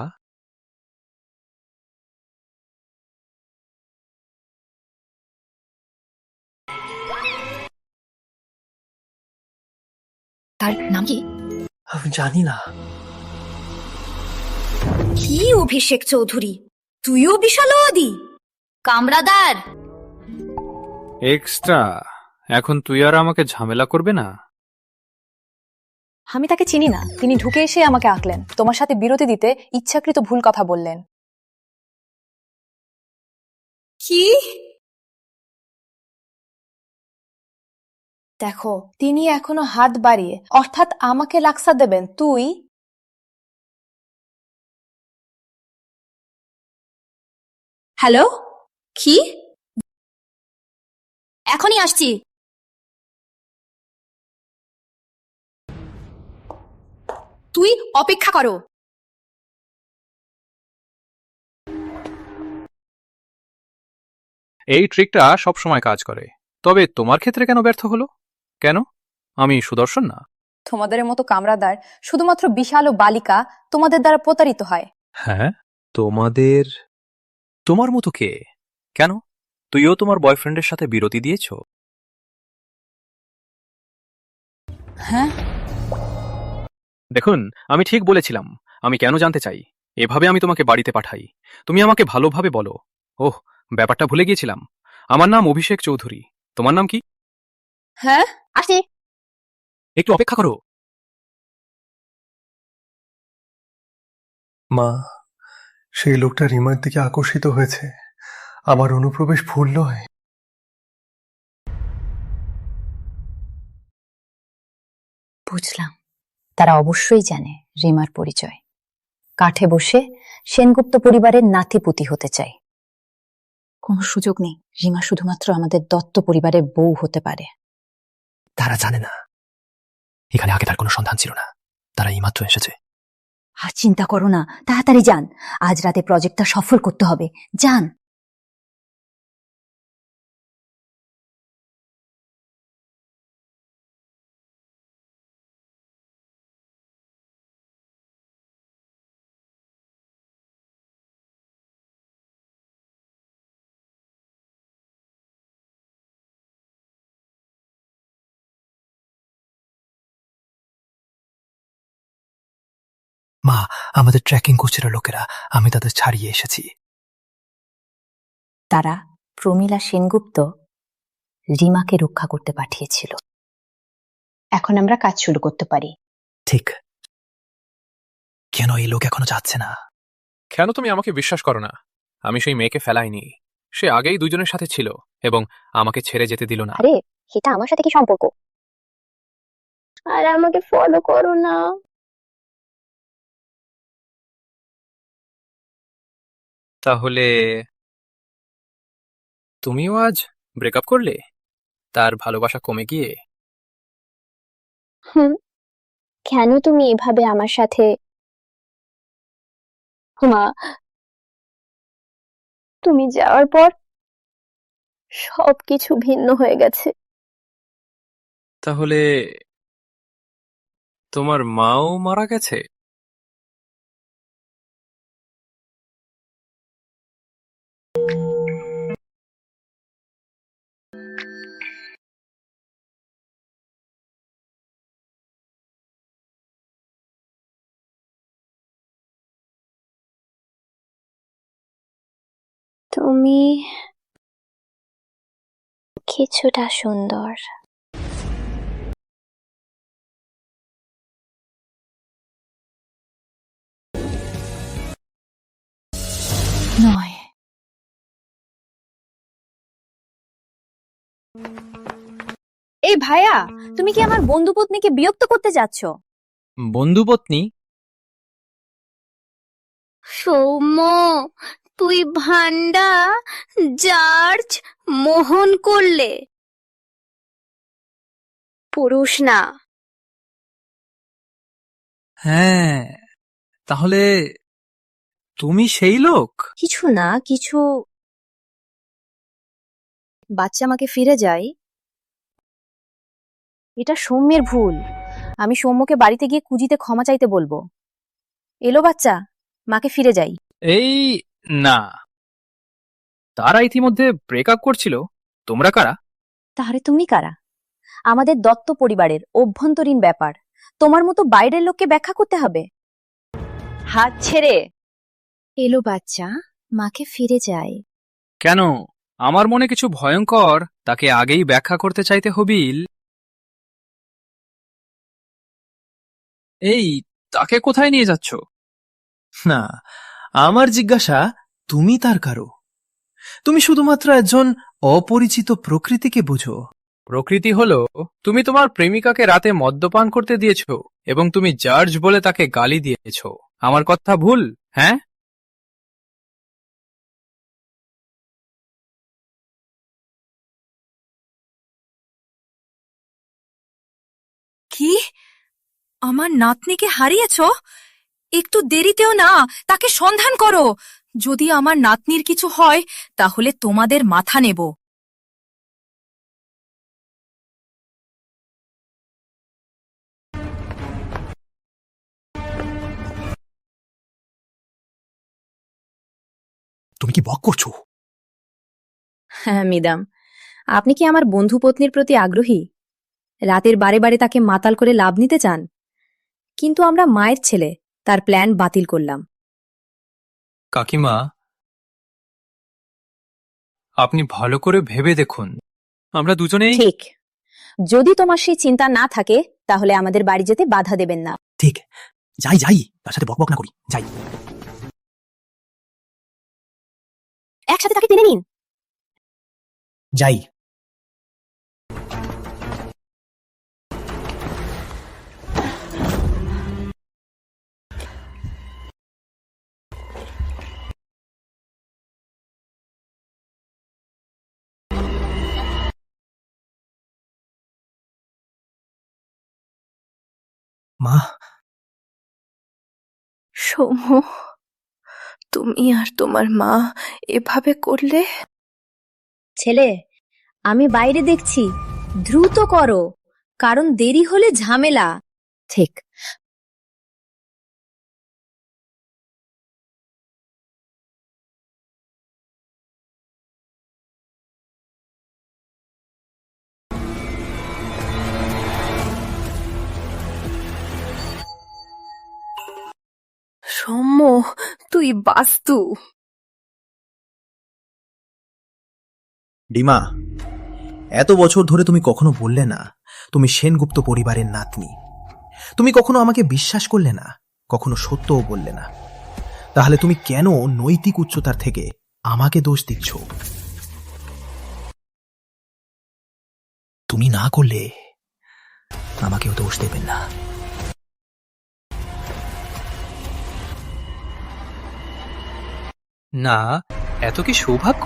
তার নাম কি? আমি জানি না। কি অভিষেক চৌধুরী, তুইও বিশালবাদী কামরাদার। এক্সট্রা। এখন তুই আর আমাকে ঝামেলা করবে না? আমি তাকে চিনি না, তিনি ঢুকে এসে আমাকে আঁকলেন, তোমার সাথে বিরতি দিতে ইচ্ছাকৃত ভুল কথা বললেন। কি? দেখো, তিনি এখনো হাত বাড়িয়ে, অর্থাৎ আমাকে লাক্সা দেবেন। তুই হ্যালো, কি? এখনই আসছি। তুই অপেক্ষা করো। এই ট্রিকটা সবসময় কাজ করে, তবে তোমার ক্ষেত্রে কেন ব্যর্থ হলো? কেন? আমি সুদর্শন না? তোমাদের মতো কামরাদার শুধুমাত্র বিশাল ও বালিকা তোমাদের দ্বারা প্রতারিত হয়। হ্যাঁ, তোমার মতো কে? কেন? তুইও তোমার বয়ফ্রেন্ডের সাথে বিরতি দিয়েছ? হ্যাঁ, দেখুন, আমি ঠিক বলেছিলাম। আমি কেন জানতে চাই? এভাবে আমি তোমাকে বাড়িতে পাঠাই, তুমি আমাকে ভালোভাবে বলো। ওহ, ব্যাপারটা ভুলে গিয়েছিলাম। আমার নাম অভিষেক চৌধুরী। তোমার নাম কি? হ্যাঁ, আসি। একটু অপেক্ষা করো। মা, সেই লোকটা রিমার দিকে আকর্ষিত হয়েছে। আমার অনুপ্রবেশ ভুল নয়। বুঝলাম, তারা অবশ্যই জানে রিমার পরিচয়। কাঠে বসে সেনগুপ্ত পরিবারের নাতিপুতি হতে চায়। কোনো সুযোগ নেই, রিমা শুধুমাত্র আমাদের দত্ত পরিবারের বউ হতে পারে। তারা জানে না এখানে আগে তার কোনো সন্ধান ছিল না, তারা এইমাত্র এসেছে। আর চিন্তা করো না, তাড়াতাড়ি যান। আজ রাতে প্রজেক্টটা সফল করতে হবে। যান। মা, আমাদের ট্র্যাকিং করছিল লোকেরা, আমি তাদের ছাড়িয়ে এসেছি। তারা প্রমীলা সেনগুপ্ত রিমাকে রক্ষা করতে পাঠিয়েছিল। এখন আমরা কাজ শুরু করতে পারি। ঠিক। কেন এই লোক এখনো যাচ্ছে না? কেন তুমি আমাকে বিশ্বাস করো না? আমি সেই মেয়েকে ফেলাইনি। সে আগেই দুজনের সাথে ছিল এবং আমাকে ছেড়ে যেতে দিল না। আরে, সেটা আমার সাথে কি সম্পর্ক? আর আমাকে ফলো করো না। তাহলে তুমিও আজ ব্রেকআপ করলে তার ভালোবাসা কমে গিয়ে? হুম, কেন তুমি এভাবে আমার সাথে? মা, তুমি যাওয়ার পর সবকিছু ভিন্ন হয়ে গেছে। তাহলে তোমার মাও মারা গেছে? তুমি কিছুটা সুন্দর। নয়। এই ভাইয়া, তুমি কি আমার বন্ধুপত্নীকে বিরক্ত করতে যাচ্ছ? বন্ধুপত্নী? সৌম্য, তুই ভান্ডা জার্জ মোহন করলে, পুরুষ না। হ্যাঁ, তাহলে তুমি সেই লোক? কিছু না, কিছু বাচ্চা আমাকে ফিরে যাই। এটা সৌম্যের ভুল। আমি সৌম্যকে বাড়িতে গিয়ে কুজিতে ক্ষমা চাইতে বলবো। এলো বাচ্চা, মাকে ফিরে যাই। এই না, তারা ইতিমধ্যে ব্রেকআপ করছিল। তোমরা কারা? তাহলে তুমি কারা? আমাদের দত্ত পরিবারের অভ্যন্তরীণ ব্যাপার তোমার মতো বাইরের লোককে ব্যাখ্যা করতে হবে? হাত ছেড়ে। এলো বাচ্চা, মাকে ফিরে যাই। কেন? আমার মনে কিছু ভয়ঙ্কর, তাকে আগেই ব্যাখ্যা করতে চাইতে হবিল। এই, তাকে কোথায় নিয়ে যাচ্ছ? না, আমার জিজ্ঞাসা তুমি তার কারো? তুমি শুধুমাত্র একজন অপরিচিত প্রকৃতিকে বুঝো। প্রকৃতি হলো তুমি তোমার প্রেমিকাকে রাতে মদ্যপান করতে দিয়েছ এবং তুমি জার্জ বলে তাকে গালি দিয়েছ। আমার কথা ভুল? হ্যাঁ? কি? আমার নাতনিকে হারিয়েছ? একটু দেরিতেও না, তাকে সন্ধান করো। যদি আমার নাতনির কিছু হয় তাহলে তোমাদের মাথা নেব। তুমি কি বক করছো? হ্যাঁ মিদাম, আপনি কি আমার বন্ধু পত্নীর প্রতি আগ্রহী? রাতের বারে বারে তাকে মাতাল করে লাভ নিতে চান? কিন্তু আমরা মায়ের ছেলে, তার প্ল্যান বাতিল করলাম। কাকিমা, আপনি ভালো করে ভেবে দেখুন। আমরা দুজনেই ঠিক। যদি তোমার সেই চিন্তা না থাকে তাহলে আমাদের বাড়ি যেতে বাধা দেবেন না। ঠিক, যাই যাই, তার সাথে বকবক না করি, যাই। একসাথে তাকে টেনে নিন। যাই। মা, সৌম্য, তুমি আর তোমার মা এভাবে করলে? ছেলে, আমি বাইরে দেখছি, দ্রুত করো, কারণ দেরি হলে ঝামেলা। ঠিক। সৌম্য, তুই বাস্তু। ডিমা, এত বছর ধরে তুমি কখনো বললে না তুমি সেনগুপ্ত পরিবারের নাতনি। তুমি কখনো আমাকে বিশ্বাস করলে না, কখনো সত্যও বললে না। তাহলে তুমি কেন নৈতিক উচ্চতার থেকে আমাকে দোষ দিচ্ছ? তুমি না করলে আমাকেও দোষ দেবেন না। না, এত কি সৌভাগ্য!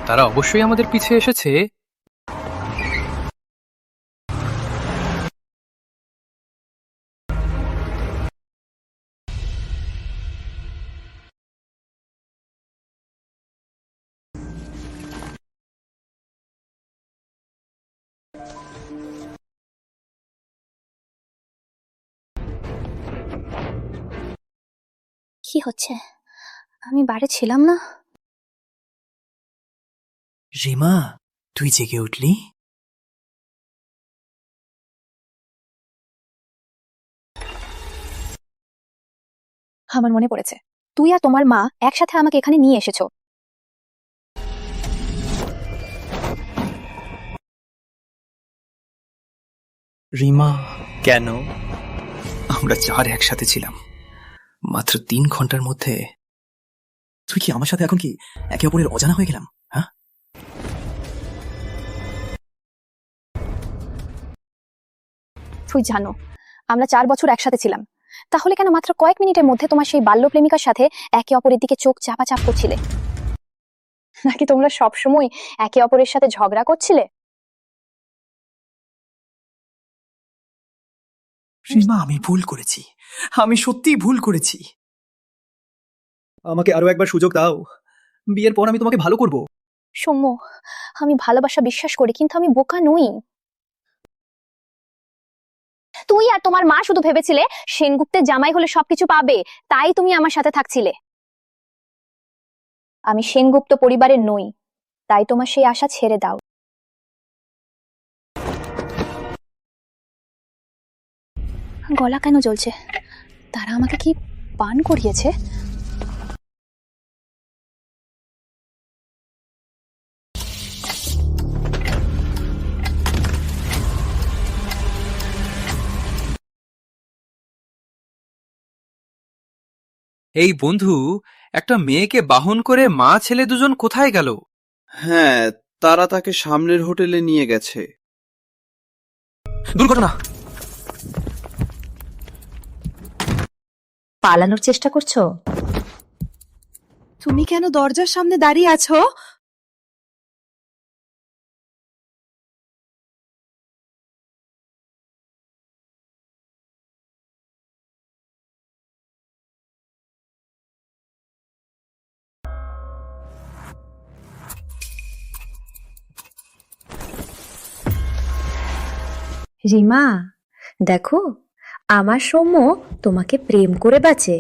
তারা অবশ্যই আমাদের পিছে এসেছে। কি হচ্ছে? আমি বাড়ি ছিলাম না। রিমা, তুই জেগে উঠলি? আমার মনে পড়েছে, তুই আর তোমার মা একসাথে আমাকে এখানে নিয়ে এসেছো। রিমা, কেন? আমরা 4 একসাথে ছিলাম, মাত্র 3 ঘন্টার মধ্যে তুই কি আমার সাথে এখন কি একে অপরের অজানা হয়ে গেলাম? হ্যাঁ, তুই জানো আমরা 4 বছর একসাথে ছিলাম, তাহলে কেন মাত্র কয়েক মিনিটের মধ্যে তোমার সেই বাল্য প্রেমিকার সাথে একে অপরের দিকে চোখ চাপাচাপ করছিলে? নাকি তোমরা সবসময় একে অপরের সাথে ঝগড়া করছিলে? রিমা, আমি ভুল করেছি, আমি সত্যিই ভুল করেছি। আমাকে আরো একবার সুযোগ দাও, বিয়ের পর আমি তোমাকে ভালো করব। সৌম্য, আমি ভালোবাসা বিশ্বাস করি, কিন্তু আমি বোকা নই। তুই আর তোমার মা শুধু ভেবেছিলে সেনগুপ্তের জামাই হলে সবকিছু পাবে, তাই তুমি আমার সাথে থাকছিলে। আমি সেনগুপ্ত পরিবারের নই, তাই তোমার সেই আশা ছেড়ে দাও। গলা কেন জ্বলছে? তারা আমাকে কি পান করিয়েছে? এই বন্ধু, একটা মেয়েকে বাহন করে মা ছেলে দুজন কোথায় গেল? হ্যাঁ, তারা তাকে সামনের হোটেলে নিয়ে গেছে। দুর্ঘটনা! পালানোর চেষ্টা করছো? তুমি কেন দরজার সামনে দাঁড়িয়ে আছো? রিমা, দেখো আমার সৌম্য তোমাকে প্রেম করে বাঁচে।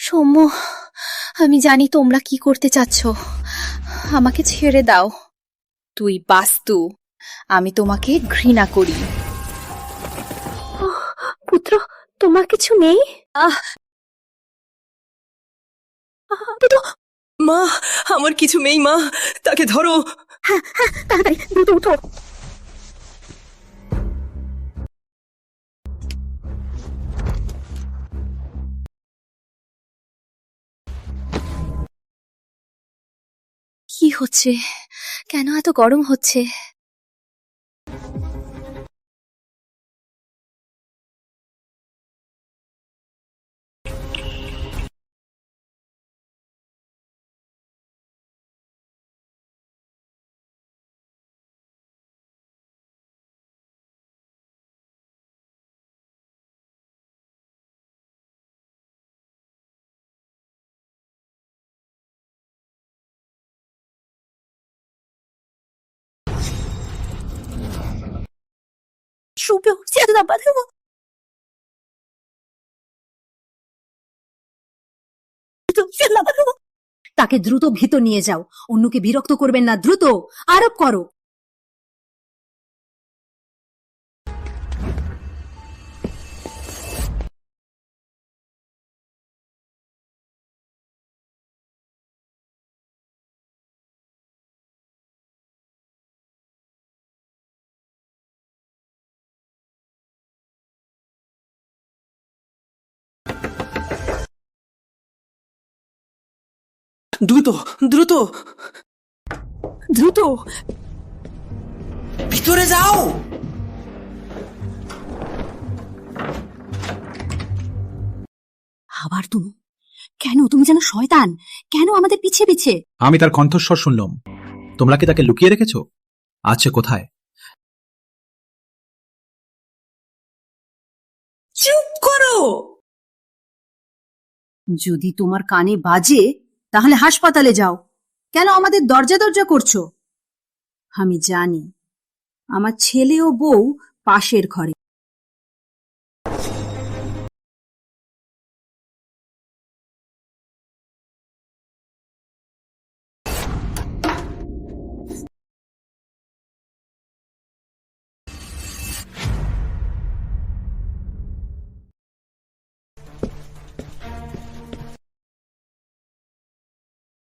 সৌম্য, আমি জানি তোমরা কি করতে চাচ্ছ, আমাকে ছেড়ে দাও। তুই বাস্তু, আমি তোমাকে ঘৃণা করি। পুত্র, তোমার কিছু নেই? মা, আমার কিছু নেই মা, তাকে ধরো। তাড়াতাড়ি দ্রুত উঠো। কি হচ্ছে? কেন এত গরম হচ্ছে? তাকে দ্রুত ভিতর নিয়ে যাও, অন্যকে বিরক্ত করবেন না, দ্রুত আরোপ করো। দ্রুত দ্রুত দ্রুত ভিতরে যাও। আবার তুমি কেন তুমি যেন শয়তান? কেন আমাদের পিছে পিছে? আমি তার কণ্ঠস্বর শুনলাম। তোমরা কি তাকে লুকিয়ে রেখেছ? আছে কোথায়? চুপ করো! যদি তোমার কানে বাজে তাহলে হাসপাতালে যাও। কেন আমাদের দরজা দরজা করছো? আমি জানি আমার ছেলে ও বউ পাশের ঘরে।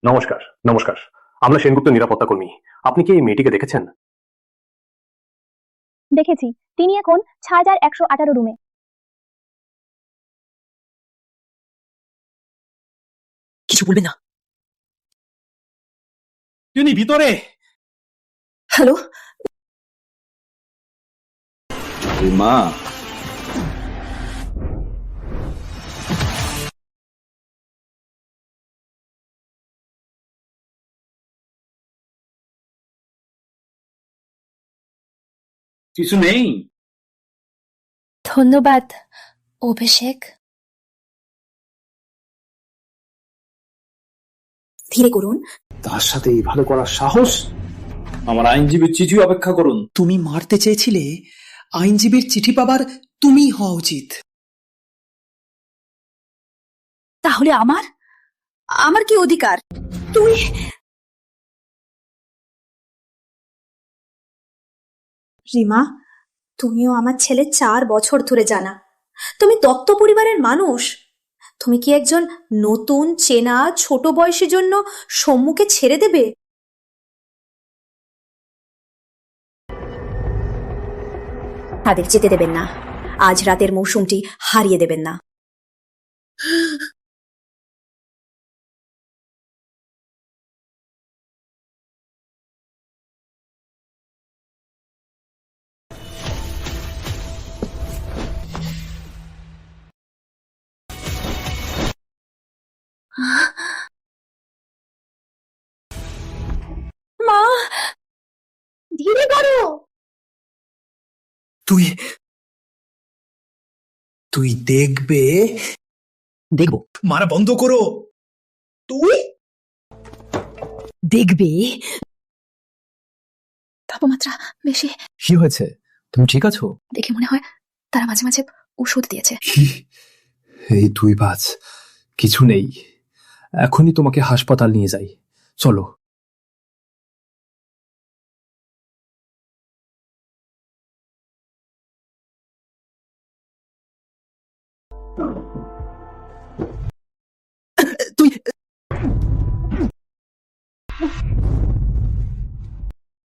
নমস্কার। নমস্কার, আমরা সেনগুপ্ত নিরাপত্তা কর্মী। আপনি কি এই মেয়েটিকে দেখেছেন? দেখেছি, তিনি এখন 6118 রুমে। কিছু বলবে না। তিনি ভিতরে। হ্যালো, মা, কিছু নেই। ধন্যবাদ অভিষেক। ধীরে করুন। তার সাথে এইভাবে করার সাহস? আমার আইনজীবীর চিঠি অপেক্ষা করুন। তুমি মারতে চেয়েছিলে, আইনজীবীর চিঠি পাবার তুমিই হওয়া উচিত। তাহলে আমার কি অধিকার? তুই রিমা, তুমিও আমার ছেলে 4 বছর ধরে জানা। তুমি দত্ত পরিবারের মানুষ। তুমি কি একজন নতুন চেনা ছোট বয়সের জন্য সম্মুখে ছেড়ে দেবে? তাদের যেতে দেবেন না। আজ রাতের মৌসুমটি হারিয়ে দেবেন না। মা, ধীরে করো। তুই দেখবে। দেখবো? মারা বন্ধ করো। তুই দেখবে। তাপমাত্রা বেশি। কি হয়েছে? তুমি ঠিক আছো? দেখে মনে হয় তারা মাঝে মাঝে ওষুধ দিয়েছে। এই তুই বাজ, কিছু নেই। এখনই তোমাকে হাসপাতাল নিয়ে যাই, চলো। তুই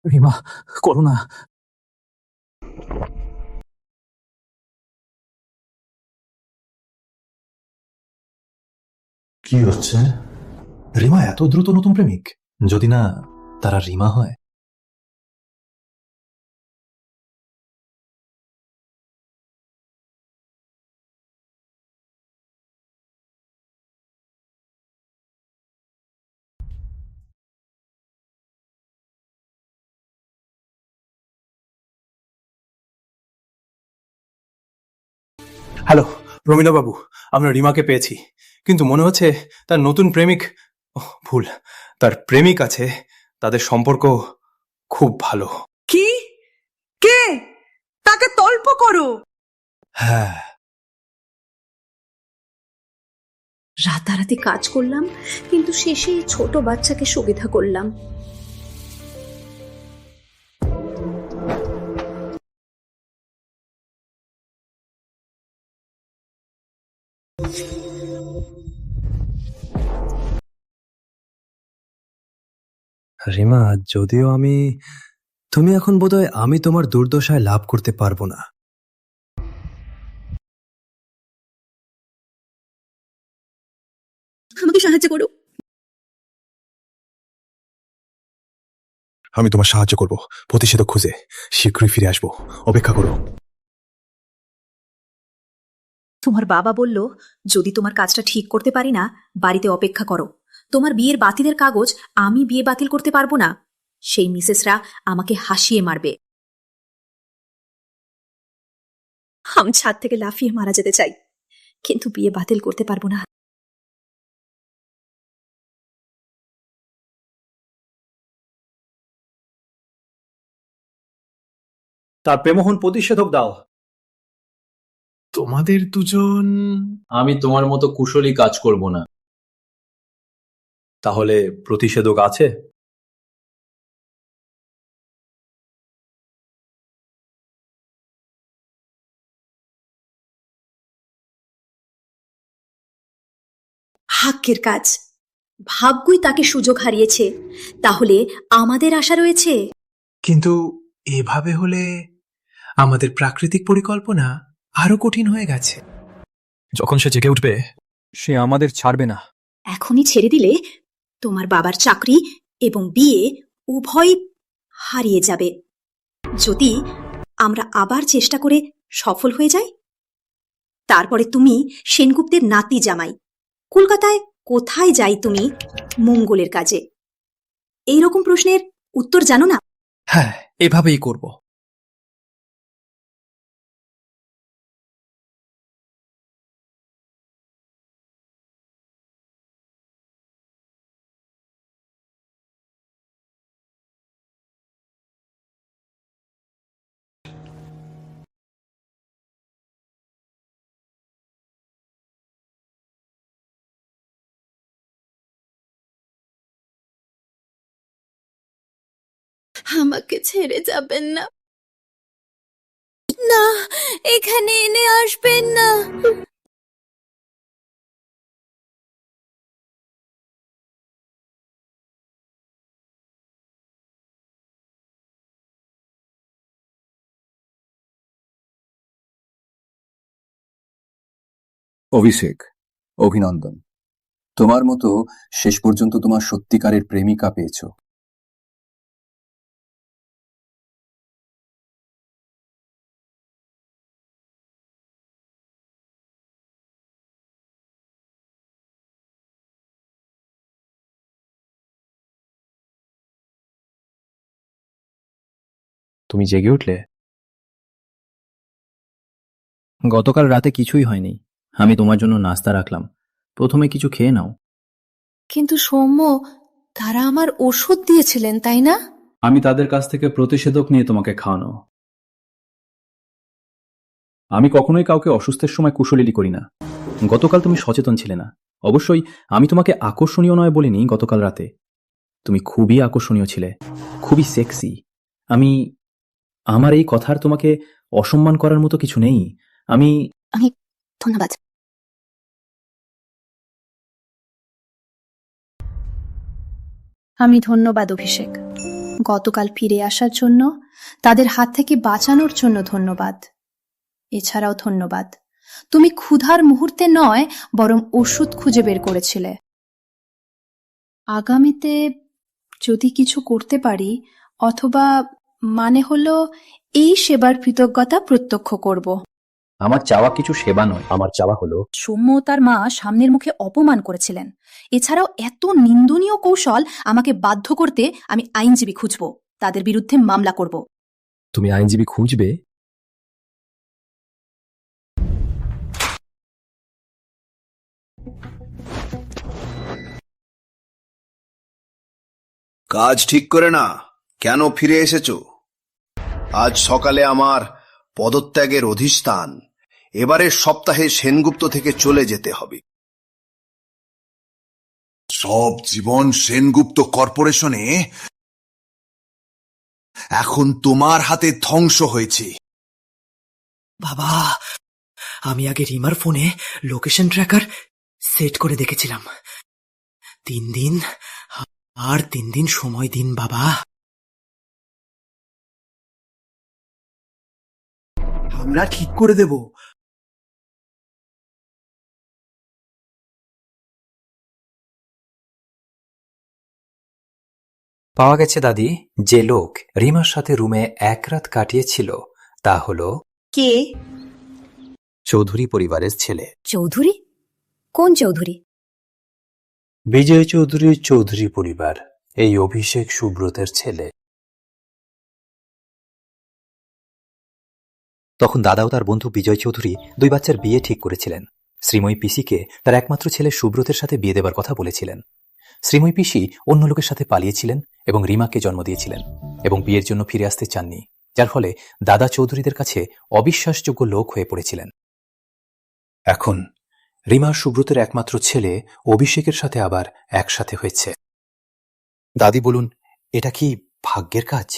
রিমা, করো না। কি হচ্ছে? রিমা এত দ্রুত নতুন প্রেমিক? যদি না তারা রিমা হয়। হ্যালো রমিলা বাবু, আমরা রিমাকে পেয়েছি, কিন্তু মনে হচ্ছে তার নতুন প্রেমিক, ভুল, তার প্রেমিক আছে। তাদের সম্পর্ক খুব ভালো। কি? কে? তাকে তল্প করো। হ্যাঁ, রাতারাতি কাজ করলাম, কিন্তু শেষে এই ছোট বাচ্চাকে সুবিধা করলাম। রিমা, যদিও তুমি এখন বোধহয় আমি তোমার দুর্দশায় লাভ করতে পারবো না। আমাকে সাহায্য করো। আমি তোমার সাহায্য করব প্রতিষেধক খুঁজে। শীঘ্রই ফিরে আসবো, অপেক্ষা করো। তোমার বাবা বলল, যদি তোমার কাজটা ঠিক করতে পারি না, বাড়িতে অপেক্ষা করো। তোমার বিয়ের বাতিলের কাগজ আমি বিয়ে বাতিল করতে পারবো না। সেই মিসেসরা আমাকে হাসিয়ে মারবে। আমি ছাদ থেকে লাফিয়ে মারা যেতে চাই, কিন্তু বিয়ে বাতিল করতে পারবো না। তার প্রেমোহন প্রতিষেধক দাও। তোমাদের দুজন। আমি তোমার মতো কুশলী কাজ করব না। তাহলে প্রতিষেধক আছে? ভাগ্যের কাজ, ভাগ্যই তাকে সুযোগ হারিয়েছে। তাহলে আমাদের আশা রয়েছে। কিন্তু এভাবে হলে আমাদের প্রাকৃতিক পরিকল্পনা আরো কঠিন হয়ে গেছে। যখন সে জেগে উঠবে, সে আমাদের ছাড়বে না। এখনই ছেড়ে দিলে তোমার বাবার চাকরি এবং বিয়ে উভয় হারিয়ে যাবে। যদি আমরা আবার চেষ্টা করে সফল হয়ে যাই, তারপরে তুমি সেনগুপ্তের নাতি জামাই। কলকাতায় কোথায় যাই তুমি মঙ্গলের কাজে? এইরকম প্রশ্নের উত্তর জানো না? হ্যাঁ, এভাবেই করব। আমাকে ছেড়ে যাবেন না, না, এখানে এনে আসবেন না। অভিষেক, অভিনন্দন। তোমার মতো শেষ পর্যন্ত তোমার সত্যিকারের প্রেমিকা পেয়েছো। তুমি জেগে উঠলে? গতকাল রাতে কিছুই হয়নি। আমি তোমার জন্য নাস্তা রাখলাম, প্রথমে কিছু খেয়ে নাও। কিন্তু সৌম্য, তারা আমার ওষুধ দিয়েছিলেন, তাই না? আমি তাদের কাছ থেকে প্রতিষেধক নিয়ে তোমাকে খাওয়ানো। আমি কখনোই কাউকে অসুস্থের সময় কুশলীলি করি না। গতকাল তুমি সচেতন ছিলে না। অবশ্যই আমি তোমাকে আকর্ষণীয় নয় বলিনি গতকাল রাতে। তুমি খুবই আকর্ষণীয় ছিলে, খুবই সেক্সি। আমার এই কথার তোমাকে অসম্মান করার মতো কিছু নেই। আমি ধন্যবাদ। আমি ধন্যবাদ অভিষেক। গতকাল ফিরে আসার জন্য, তাদের হাত থেকে বাঁচানোর জন্য ধন্যবাদ। এছাড়াও ধন্যবাদ, তুমি ক্ষুধার মুহূর্তে নয় বরং ওষুধ খুঁজে বের করেছিলে। আগামীতে যদি কিছু করতে পারি, অথবা মানে হলো এই সেবার কৃতজ্ঞতা প্রত্যক্ষ করব। আমার চাওয়া কিছু সেবা নয়, আমার চাওয়া হলো সৌম্য ও তার মা সামনের মুখে অপমান করেছিলেন। এছাড়াও এত নিন্দনীয় কৌশল আমাকে বাধ্য করতে আমি আইনজীবী খুঁজব, তাদের বিরুদ্ধে মামলা করব। তুমি আইনজীবী খুঁজবে? কাজ ঠিক করে না, কেন ফিরে এসেছো? আজ সকালে আমার পদত্যাগের অধিষ্ঠান। এবারের সপ্তাহে সেনগুপ্ত থেকে চলে যেতে হবে। সব জীবন সেনগুপ্ত কর্পোরেশনে এখন তোমার হাতে ধ্বংস হয়েছে। বাবা, আমি আগে রিমার ফোনে লোকেশন ট্র্যাকার সেট করে দেখেছিলাম। 3 দিন আর 3 দিন সময় দিন বাবা। আমরা ঠিক করে দেব। পাওয়া গেছে দাদি, যে লোক রিমার সাথে রুমে এক রাত কাটিয়েছিল তা হলো কে? চৌধুরী পরিবারের ছেলে। চৌধুরী? কোন চৌধুরী? বিজয় চৌধুরীর চৌধুরী পরিবার, এই অভিষেক সুব্রতের ছেলে। তখন দাদা ও তার বন্ধু বিজয় চৌধুরী 2 বাচ্চার বিয়ে ঠিক করেছিলেন। শ্রীময়ী পিসিকে তার একমাত্র ছেলে সুব্রতের সাথে বিয়ে দেবার কথা বলেছিলেন। শ্রীময়ী পিসি অন্য লোকের সাথে পালিয়েছিলেন এবং রিমাকে জন্ম দিয়েছিলেন এবং বিয়ের জন্য ফিরে আসতে চাননি, যার ফলে দাদা চৌধুরীদের কাছে অবিশ্বাসযোগ্য লোক হয়ে পড়েছিলেন। এখন রিমা সুব্রতের একমাত্র ছেলে অভিষেকের সাথে আবার একসাথে হয়েছে। দাদি বলুন, এটা কি ভাগ্যের কাজ?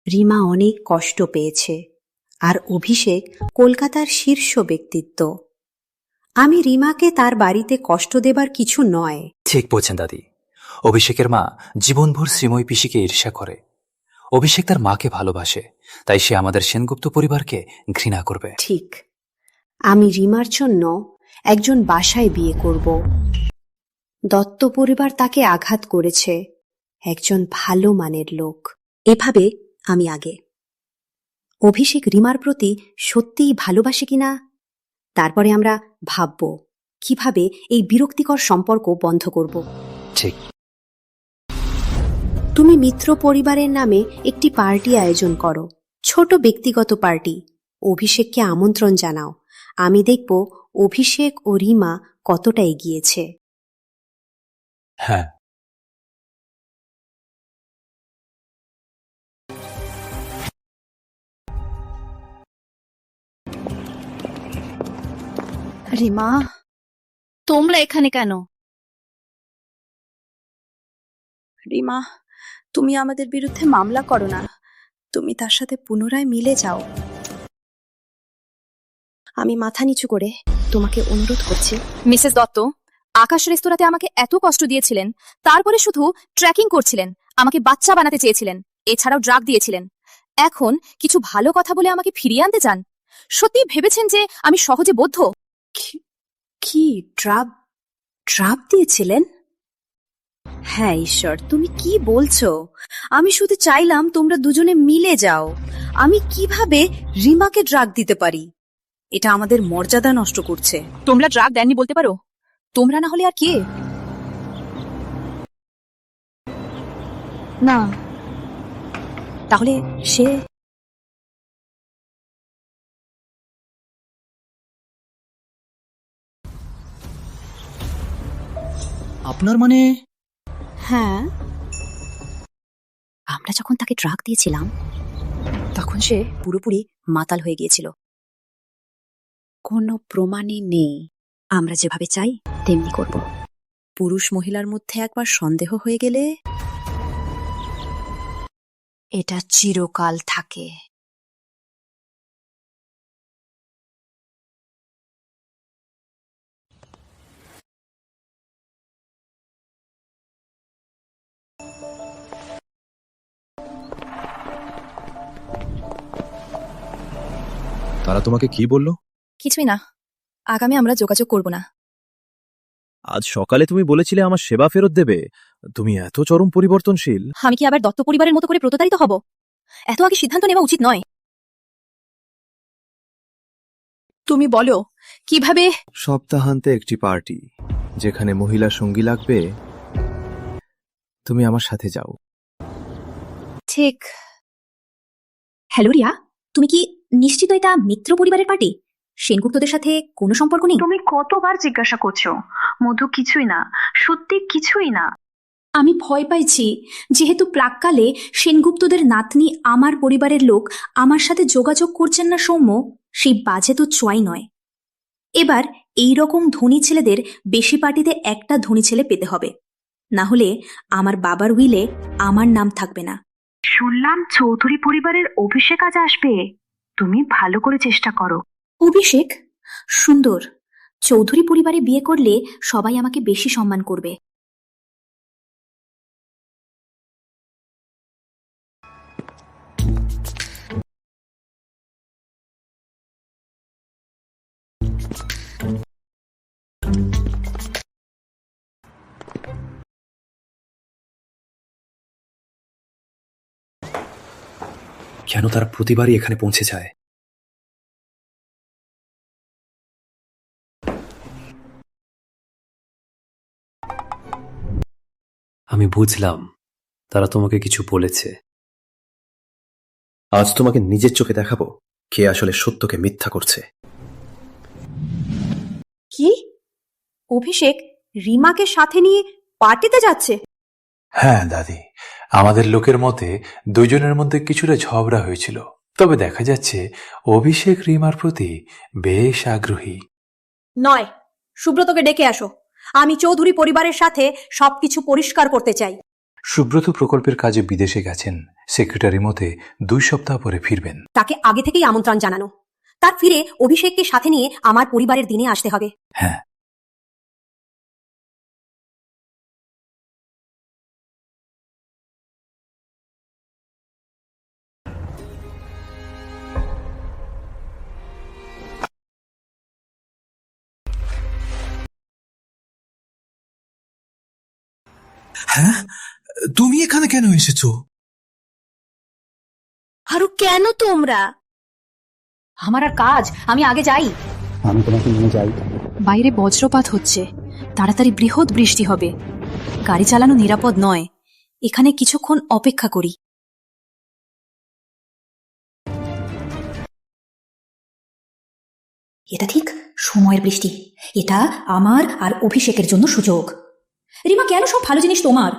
রিমা অনেক কষ্ট পেয়েছে, আর অভিষেক কলকাতার শীর্ষ ব্যক্তিত্ব। আমি রিমাকে তার বাড়িতে কষ্ট দেবার কিছু নয়। ঠিক বলছেন দাদি। অভিষেকের মা জীবনভর শ্রীময়ী পিসিকে ঈর্ষা করে। অভিষেক তার মাকে ভালোবাসে, তাই সে আমাদের সেনগুপ্ত পরিবারকে ঘৃণা করবে। ঠিক, আমি রিমার জন্য একজন বাসায় বিয়ে করব। দত্ত পরিবার তাকে আঘাত করেছে, একজন ভালো মানের লোক। এভাবে আমি আগে। অভিষেক রিমার প্রতি সত্যিই ভালোবাসে কিনা, তারপরে আমরা ভাবব কিভাবে এই বিরক্তিকর সম্পর্ক বন্ধ করব। ঠিক। তুমি মিত্র পরিবারের নামে একটি পার্টি আয়োজন করো, ছোট ব্যক্তিগত পার্টি। অভিষেককে আমন্ত্রণ জানাও। আমি দেখব অভিষেক ও রিমা কতটা এগিয়েছে। হ্যাঁ। রিমা, তোমরা এখানে কেন? রিমা, তুমি আমাদের বিরুদ্ধে মামলা করো না, তুমি তার সাথে পুনরায় মিলে যাও। আমি মাথা নিচু করে তোমাকে অনুরোধ করছি। মিসেস দত্ত, আকাশ রেস্তোরাঁতে আমাকে এত কষ্ট দিয়েছিলেন, তারপরে শুধু ট্র্যাকিং করছিলেন, আমাকে বাচ্চা বানাতে চেয়েছিলেন, এছাড়াও ড্রাগ দিয়েছিলেন। এখন কিছু ভালো কথা বলে আমাকে ফিরিয়ে আনতে চান? সত্যি ভেবেছেন যে আমি সহজে বদ্ধ? কি ড্রাব দিয়েছিলেন? হ্যাঁ ঈশ্বর, তুমি কি বলছো? আমি শুধু চাইলাম তোমরা দুজনে মিলে যাও। আমি কিভাবে রিমাকে ড্রাগ দিতে পারি? এটা আমাদের মর্যাদা নষ্ট করছে। তোমরা ড্রাগ দেননি বলতে পারো? তোমরা না হলে আর কে? না, তাহলে সে? আপনার মানে? হ্যাঁ, আমরা যখন তাকে ড্রাগ দিয়েছিলাম তখন সে পুরোপুরি মাতাল হয়ে গিয়েছিল। কোনো প্রমাণই নেই। আমরা যেভাবে চাই তেমনি করব। পুরুষ মহিলার মধ্যে একবার সন্দেহ হয়ে গেলে এটা চিরকাল থাকে। তারা তোমাকে কি বলল? কিছুই না, আগামী আমরা যোগাযোগ করব না। আজ সকালে তুমি বলেছিলে আমার সেবা ফেরত দেবে। তুমি এত চরম পরিবর্তনশীল। আমি কি আবার দত্ত পরিবারের মতো করে প্রতারিত হব? এত আগে সিদ্ধান্ত নেওয়া উচিত নয়। তুমি বলো কিভাবে? সপ্তাহান্তে একটি পার্টি, যেখানে মহিলা সঙ্গী লাগবে। তুমি আমার সাথে যাও। ঠিক। হ্যালো রিয়া, তুমি কি নিশ্চিত এটা মিত্র পরিবারের পার্টি? সেনগুপ্তদের সাথে কোনো সম্পর্ক নেই? তুমি কতবার জিজ্ঞাসা করছো? মধু, কিছুই না, সত্যি কিছুই না। আমি ভয় পাইছি, যেহেতু প্রাক্কালে সেনগুপ্তদের নাতনি আমার পরিবারের লোক আমার সাথে যোগাযোগ করছেন না সৌম্য, সেই বাজে তো চোয়াই নয়। এবার এই রকম ধনী ছেলেদের বেশি পার্টিতে একটা ধনী ছেলে পেতে হবে, না হলে আমার বাবার উইলে আমার নাম থাকবে না। শুনলাম চৌধুরী পরিবারের অভিষেক আজ আসবে। তুমি ভালো করে চেষ্টা করো। অভিষেক? সুন্দর। চৌধুরী পরিবারে বিয়ে করলে সবাই আমাকে বেশি সম্মান করবে। কেন তারা প্রতিবারই এখানে পৌঁছে যায়? আমি বুঝলাম তারা তোমাকে কিছু বলেছে। আজ তোমাকে নিজের চোখে দেখাবো কে আসলে সত্যকে মিথ্যা করছে। কি? অভিষেক রিমাকে সাথে নিয়ে পার্টিতে যাচ্ছে? হ্যাঁ দাদি, আমাদের লোকের মতে দুজনের মধ্যে কিছুটা ঝগড়া হয়েছিল, তবে দেখা যাচ্ছে অভিষেক রিমার প্রতি বেশ আগ্রহী। নয়, সুব্রতকে ডেকে আসো। আমি চৌধুরী পরিবারের সাথে সবকিছু পরিষ্কার করতে চাই। সুব্রত প্রকল্পের কাজে বিদেশে গেছেন, সেক্রেটারি মতে 2 সপ্তাহ পরে ফিরবেন। তাকে আগে থেকেই আমন্ত্রণ জানানো। তার ফিরে অভিষেককে সাথে নিয়ে আমার পরিবারের দিনে আসতে হবে। হ্যাঁ, হ্যাঁ, তুমি এখানে কেন এসেছো? আরো কেন তোমরা? আমার আর কাজ, আমি আগে যাই। আমি তোমাকে নিয়ে যাই। বাইরে বজ্রপাত হচ্ছে, তাড়াতাড়ি বৃহৎ বৃষ্টি হবে। গাড়ি চালানো নিরাপদ নয়, এখানে কিছুক্ষণ অপেক্ষা করি। এটা ঠিক সময়ের বৃষ্টি। এটা আমার আর অভিষেকের জন্য সুযোগ। রিমা, কেন সব ভালো জিনিস তোমার?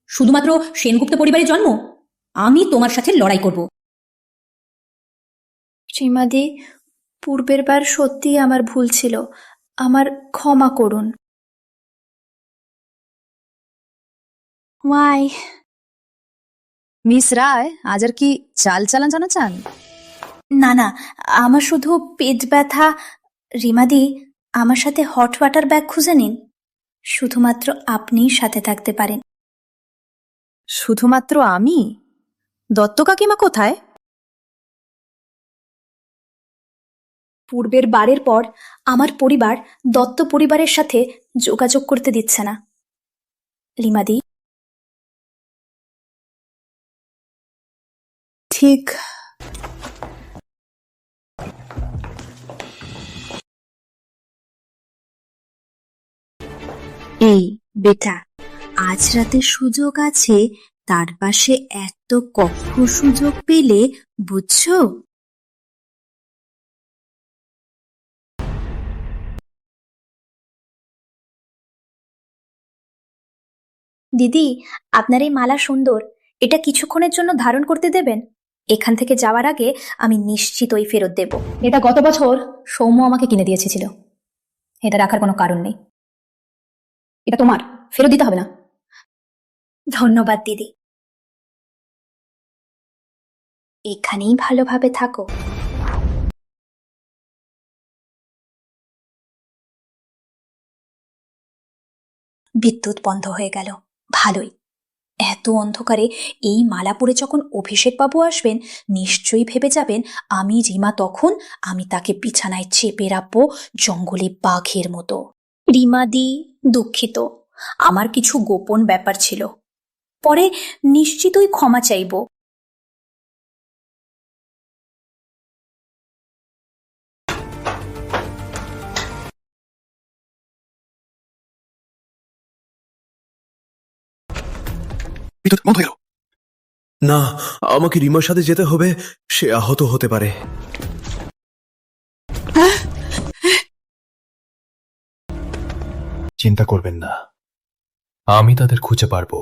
শুধুমাত্র সেনগুপ্ত পরিবারের জন্ম? আমি তোমার সাথে লড়াই করব। শ্রীমাদি, পূর্বের বার সত্যি আমার ভুল ছিল, আমার ক্ষমা করুন। ওয়াই মিস রায়, আজ আর কি চাল চালান জানা চান? না না, আমার শুধু পেট ব্যথা। রিমাদি, আমার সাথে হট ওয়াটার ব্যাগ খুঁজে নিন। শুধুমাত্র আপনিই সাথে থাকতে পারেন। শুধুমাত্র আমি? দত্ত কাকিমা কোথায়? পূর্বের বারের পর আমার পরিবার দত্ত পরিবারের সাথে যোগাযোগ করতে দিচ্ছে না। লিমাদি, ঠিক। এই বেটা, আজ রাতে সুযোগ আছে, তার পাশে এত কক্ষ সুযোগ পেলে, বুঝছো? দিদি, আপনার এই মালা সুন্দর। এটা কিছুক্ষণের জন্য ধারণ করতে দেবেন? এখান থেকে যাওয়ার আগে আমি নিশ্চিতই ফেরত দেব। এটা গত বছর সৌম্য আমাকে কিনে দিয়েছিল। এটা রাখার কোনো কারণ নেই। এটা তোমার, ফেরত দিতে হবে না। ধন্যবাদ দিদি। এখানেই ভালোভাবে থাকো। বিদ্যুৎ বন্ধ হয়ে গেল, ভালোই। এত অন্ধকারে এই মালা পরে যখন অভিষেক বাবু আসবেন, নিশ্চয়ই ভেবে যাবেন আমি রিমা। তখন আমি তাকে বিছানায় চেপে রাখবো জঙ্গলে বাঘের মতো। রিমাদি, দুঃখিত, আমার কিছু গোপন ব্যাপার ছিল। পরে নিশ্চিতই ক্ষমা চাইব। বিদ্যুৎ বন্ধ হয়ে গেল। না, আমাকে রিমার সাথে যেতে হবে, সে আহত হতে পারে। চিন্তা করবেন না, আমি তাদের খুঁজে পারবো।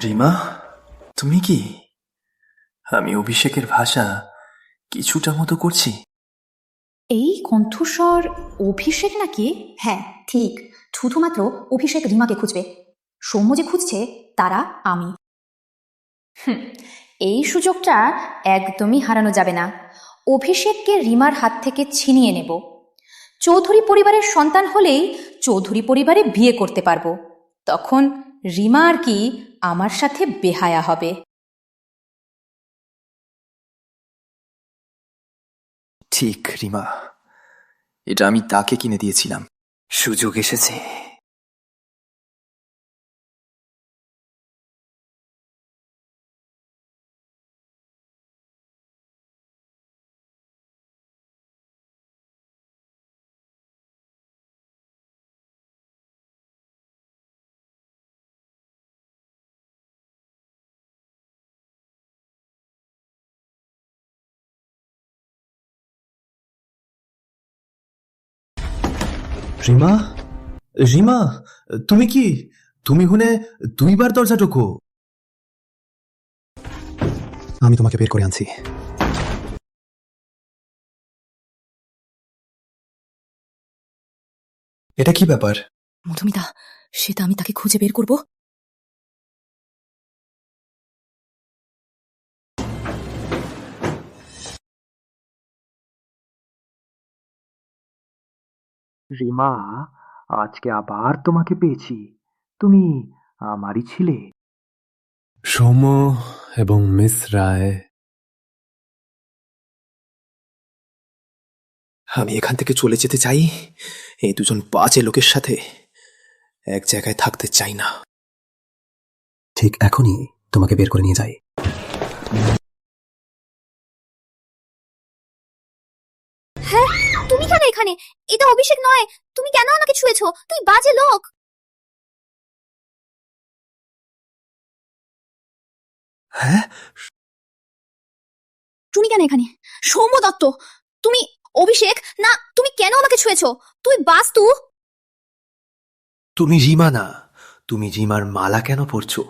রিমা, তুমি কি? আমি অভিষেকের ভাষা কিছুটা মতো করছি। এই কণ্ঠস্বর অভিষেক নাকি? হ্যাঁ ঠিক, শুধুমাত্র অভিষেক রিমাকে খুঁজবে। সৌম্য যে খুঁজছে তারা আমি। এই সুযোগটা একদমই হারানো যাবে না। অভিষেককে রিমার হাত থেকে ছিনিয়ে নেব। চৌধুরী পরিবারের সন্তান হলেই চৌধুরী পরিবারে বিয়ে করতে পারবো। তখন রিমা আর কি আমার সাথে বেহায়া হবে। ঠিক রিমা, এটা আমি তাকে কিনে দিয়েছিলাম। সুযোগ এসেছে। রিমা, রিমা, তুমি কি? তুমি হুনে 2 বার দরজা টোকো। আমি তোমাকে বের করে আনছি। এটা কি ব্যাপার? মধুমিতা, সেটা আমি তাকে খুঁজে বের করব। রিমা, আজকে আবার তোমাকে পেয়েছি। তুমি আমারই ছিলে। সৌম্য এবং মিস রায়, আমি এখান থেকে চলে যেতে চাই। এই দুজন বাজে লোকের সাথে এক জায়গায় থাকতে চাই না। ঠিক এখনই তোমাকে বের করে নিয়ে যাই। হ্যাঁ, তুমি কেন এখানে? এটা অভিষেক নয়। তুমি কেন আমাকে ছুঁয়েছো? তুই বাজে লোক। হ্যাঁ, তুমি কেন এখানে? সৌম্য দত্ত, তুমি অভিষেক না? তুমি কেন আমাকে ছুঁয়েছো? তুই বাস্তু। তুমি রিমা না। তুমি রিমার মালা কেন পরছো?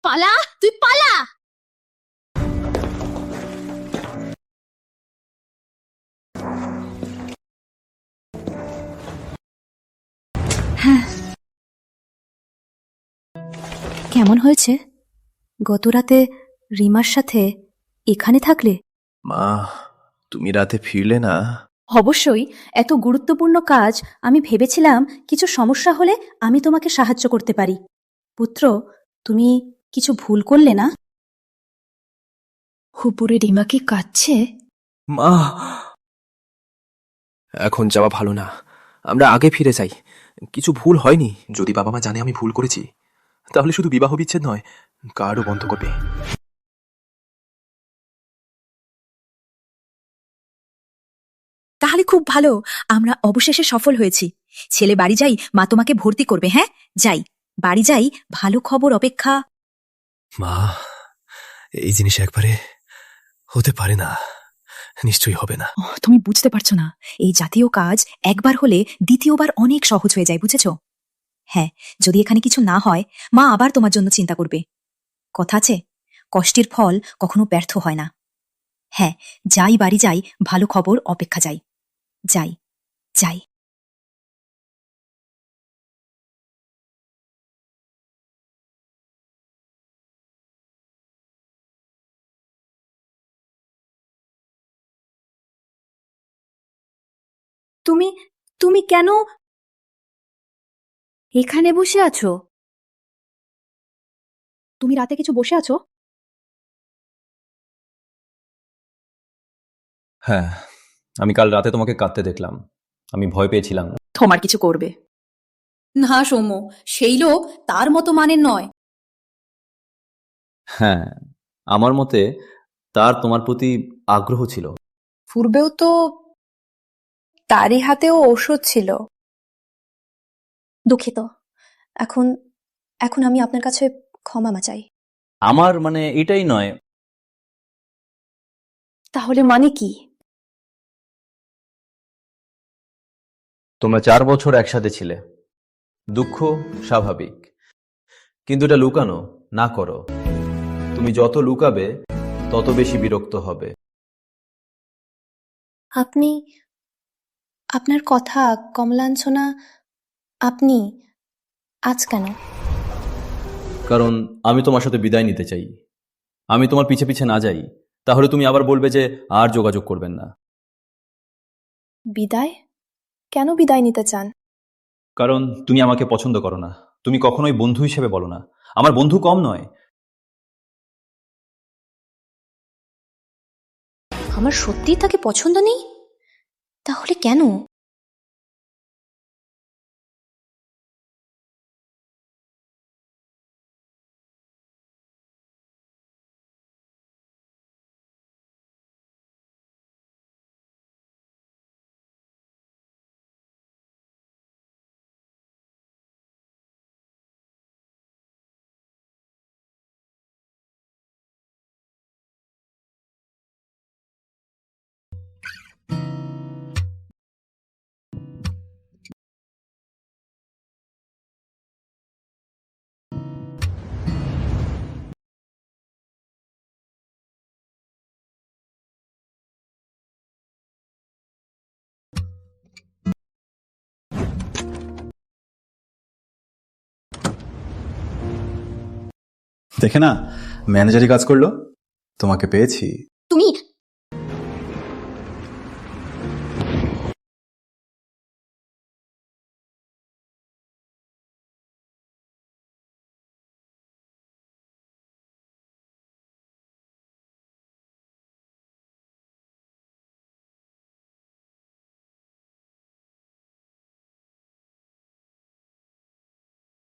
পালা, তুই পালা। হ্যাঁ, কেমন হয়েছে? গত রাতে রিমার সাথে এখানে থাকলে? মা, তুমি রাতে ফিরলে না? অবশ্যই। এত গুরুত্বপূর্ণ কাজ, আমি ভেবেছিলাম কিছু সমস্যা হলে আমি তোমাকে সাহায্য করতে পারি। পুত্র, তুমি কিছু ভুল করলে না? হুপুরে রিমা কি কাঁদছে? মা, এখন যাওয়া ভালো না। আমরা আগে ফিরে যাই। কিছু ভুল হয়নি। যদি বাবা মা জানে আমি ভুল করেছি, তাহলে শুধু বিবাহ বিচ্ছেদ নয়, কার্ডও বন্ধ করবে। তাহলে খুব ভালো, আমরা অবশেষে সফল হয়েছি। ছেলে বাড়ি যাই, মা তোমাকে ভর্তি করবে। হ্যাঁ, যাই, বাড়ি যাই। ভালো খবর অপেক্ষা। মা, এই জিনিস একবারে হতে পারে না। নিশ্চয়ই হবে না। তুমি বুঝতে পারছো না, এই জাতীয় কাজ একবার হলে দ্বিতীয়বার অনেক সহজ হয়ে যায়, বুঝেছ? হ্যাঁ, যদি এখানে কিছু না হয়, মা আবার তোমার জন্য চিন্তা করবে। কথা আছে, কষ্টের ফল কখনো ব্যর্থ হয় না। হ্যাঁ, যাই, বাড়ি যাই, ভালো খবর অপেক্ষা যাই। যাই, যাই। তুমি তুমি কেন এখানে বসে আছো? তুমি রাতে কিছু বসে আছো? হ্যাঁ, আমি কাল রাতে তোমাকে কাঁদতে দেখলাম। আমি ভয় পেয়েছিলাম। তোমার কিছু করবে না সৌম্য, সেই লোক তার মতো মানের নয়। হ্যাঁ, আমার মতে তার তোমার প্রতি আগ্রহ ছিল। পূর্বেও তো তারই হাতেও ঔষধ ছিল। দুঃখিত। এখন এখন আমি আপনার কাছে ক্ষমা চাই। আমার মানে এটাই নয়। তাহলে মানে কি? তোমরা 4 বছর একসাথে ছিলে। দুঃখ স্বাভাবিক, কিন্তু এটা লুকানো না করো। তুমি যত লুকাবে তত বেশি বিরক্ত হবে। আপনি, আপনার কথা কমলাঞ্ছনা, আপনি আজ কেন? কারণ আমি তোমার সাথে বিদায় নিতে চাই। আমি তোমার পিছে পিছে না যাই, তাহলে তুমি আবার বলবে যে আর যোগাযোগ করবেন না। বিদায়? কেন বিদায় নিতে চান? কারণ তুমি আমাকে পছন্দ করো না। তুমি তুমি কখনোই বন্ধু হিসেবে বলো না। আমার বন্ধু কম নয়। আমার সত্যিই তাকে পছন্দ নেই? তাহলে কেন? দেখে না, ম্যানেজারই কাজ করলো। তোমাকে পেয়েছি। তুমি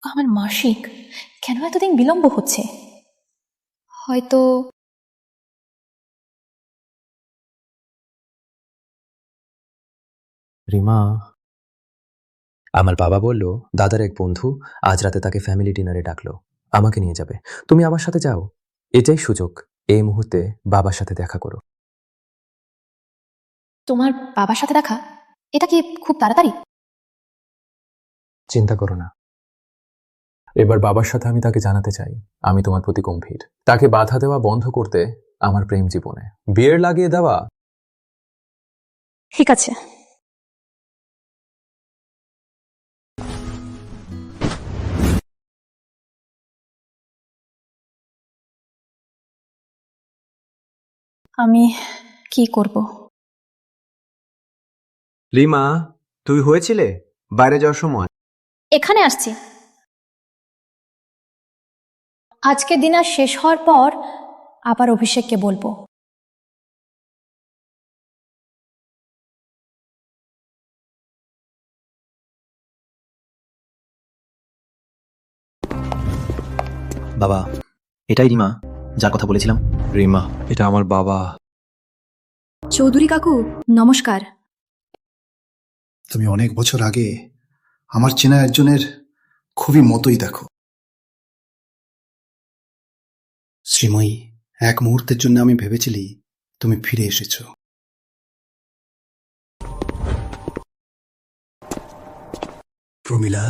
আমার মাসিক কেন এতদিন বিলম্ব হচ্ছে? হয়তো রিমা, আমার বাবা বলল দাদার এক বন্ধু আজ রাতে তাকে ফ্যামিলি ডিনারে ডাকলো, আমাকে নিয়ে যাবে। তুমি আমার সাথে যাও। এটাই সুযোগ, এই মুহূর্তে বাবার সাথে দেখা করো। তোমার বাবার সাথে দেখা? এটা কি খুব তাড়াতাড়ি? চিন্তা করো না, এবার বাবার সাথে আমি তাকে জানাতে চাই আমি তোমার প্রতি গম্ভীর। তাকে বাধা দেওয়া বন্ধ করতে আমার প্রেম জীবনে বিয়ের লাগিয়ে দেওয়া। ঠিক আছে। আমি কি করব? রিমা, তুই হয়েছিলে বাইরে যাওয়ার সময়? এখানে আসছি। আজকে ডিনার শেষ হওয়ার পর আবার অভিষেককে বলবো। বাবা, এটাই রিমা যার কথা বলেছিলাম? রিমা, এটা আমার বাবা। চৌধুরী কাকু, নমস্কার। তুমি অনেক বছর আগে আমার চেনা একজনের খুবই মতোই দেখো। শ্রীময়ী, এক মুহূর্তের জন্য আমি ভেবেছিলি তুমি ফিরে এসেছো। প্রমীলা,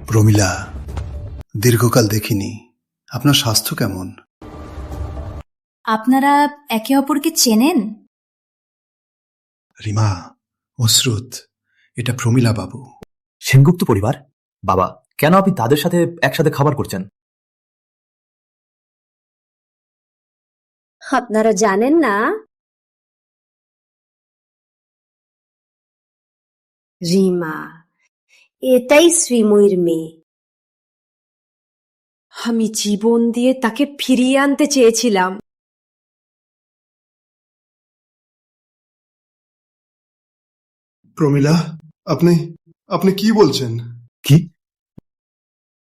প্রমীলা, দীর্ঘকাল দেখিনি। আপনার স্বাস্থ্য কেমন? আপনারা একে অপরকে চেনেন? রিমা, অশ্রুত, এটা প্রমীলা বাবু। সেনগুপ্ত পরিবার? বাবা, কেন আপনি তাদের সাথে একসাথে খাবার করছেন? আপনারা জানেন না রিমা এটাই শ্রীময়ীর মেয়ে। আমি জীবন দিয়ে তাকে ফিরিয়ে আনতে চেয়েছিলাম। প্রমীলা, আপনি আপনি কি বলছেন? কি?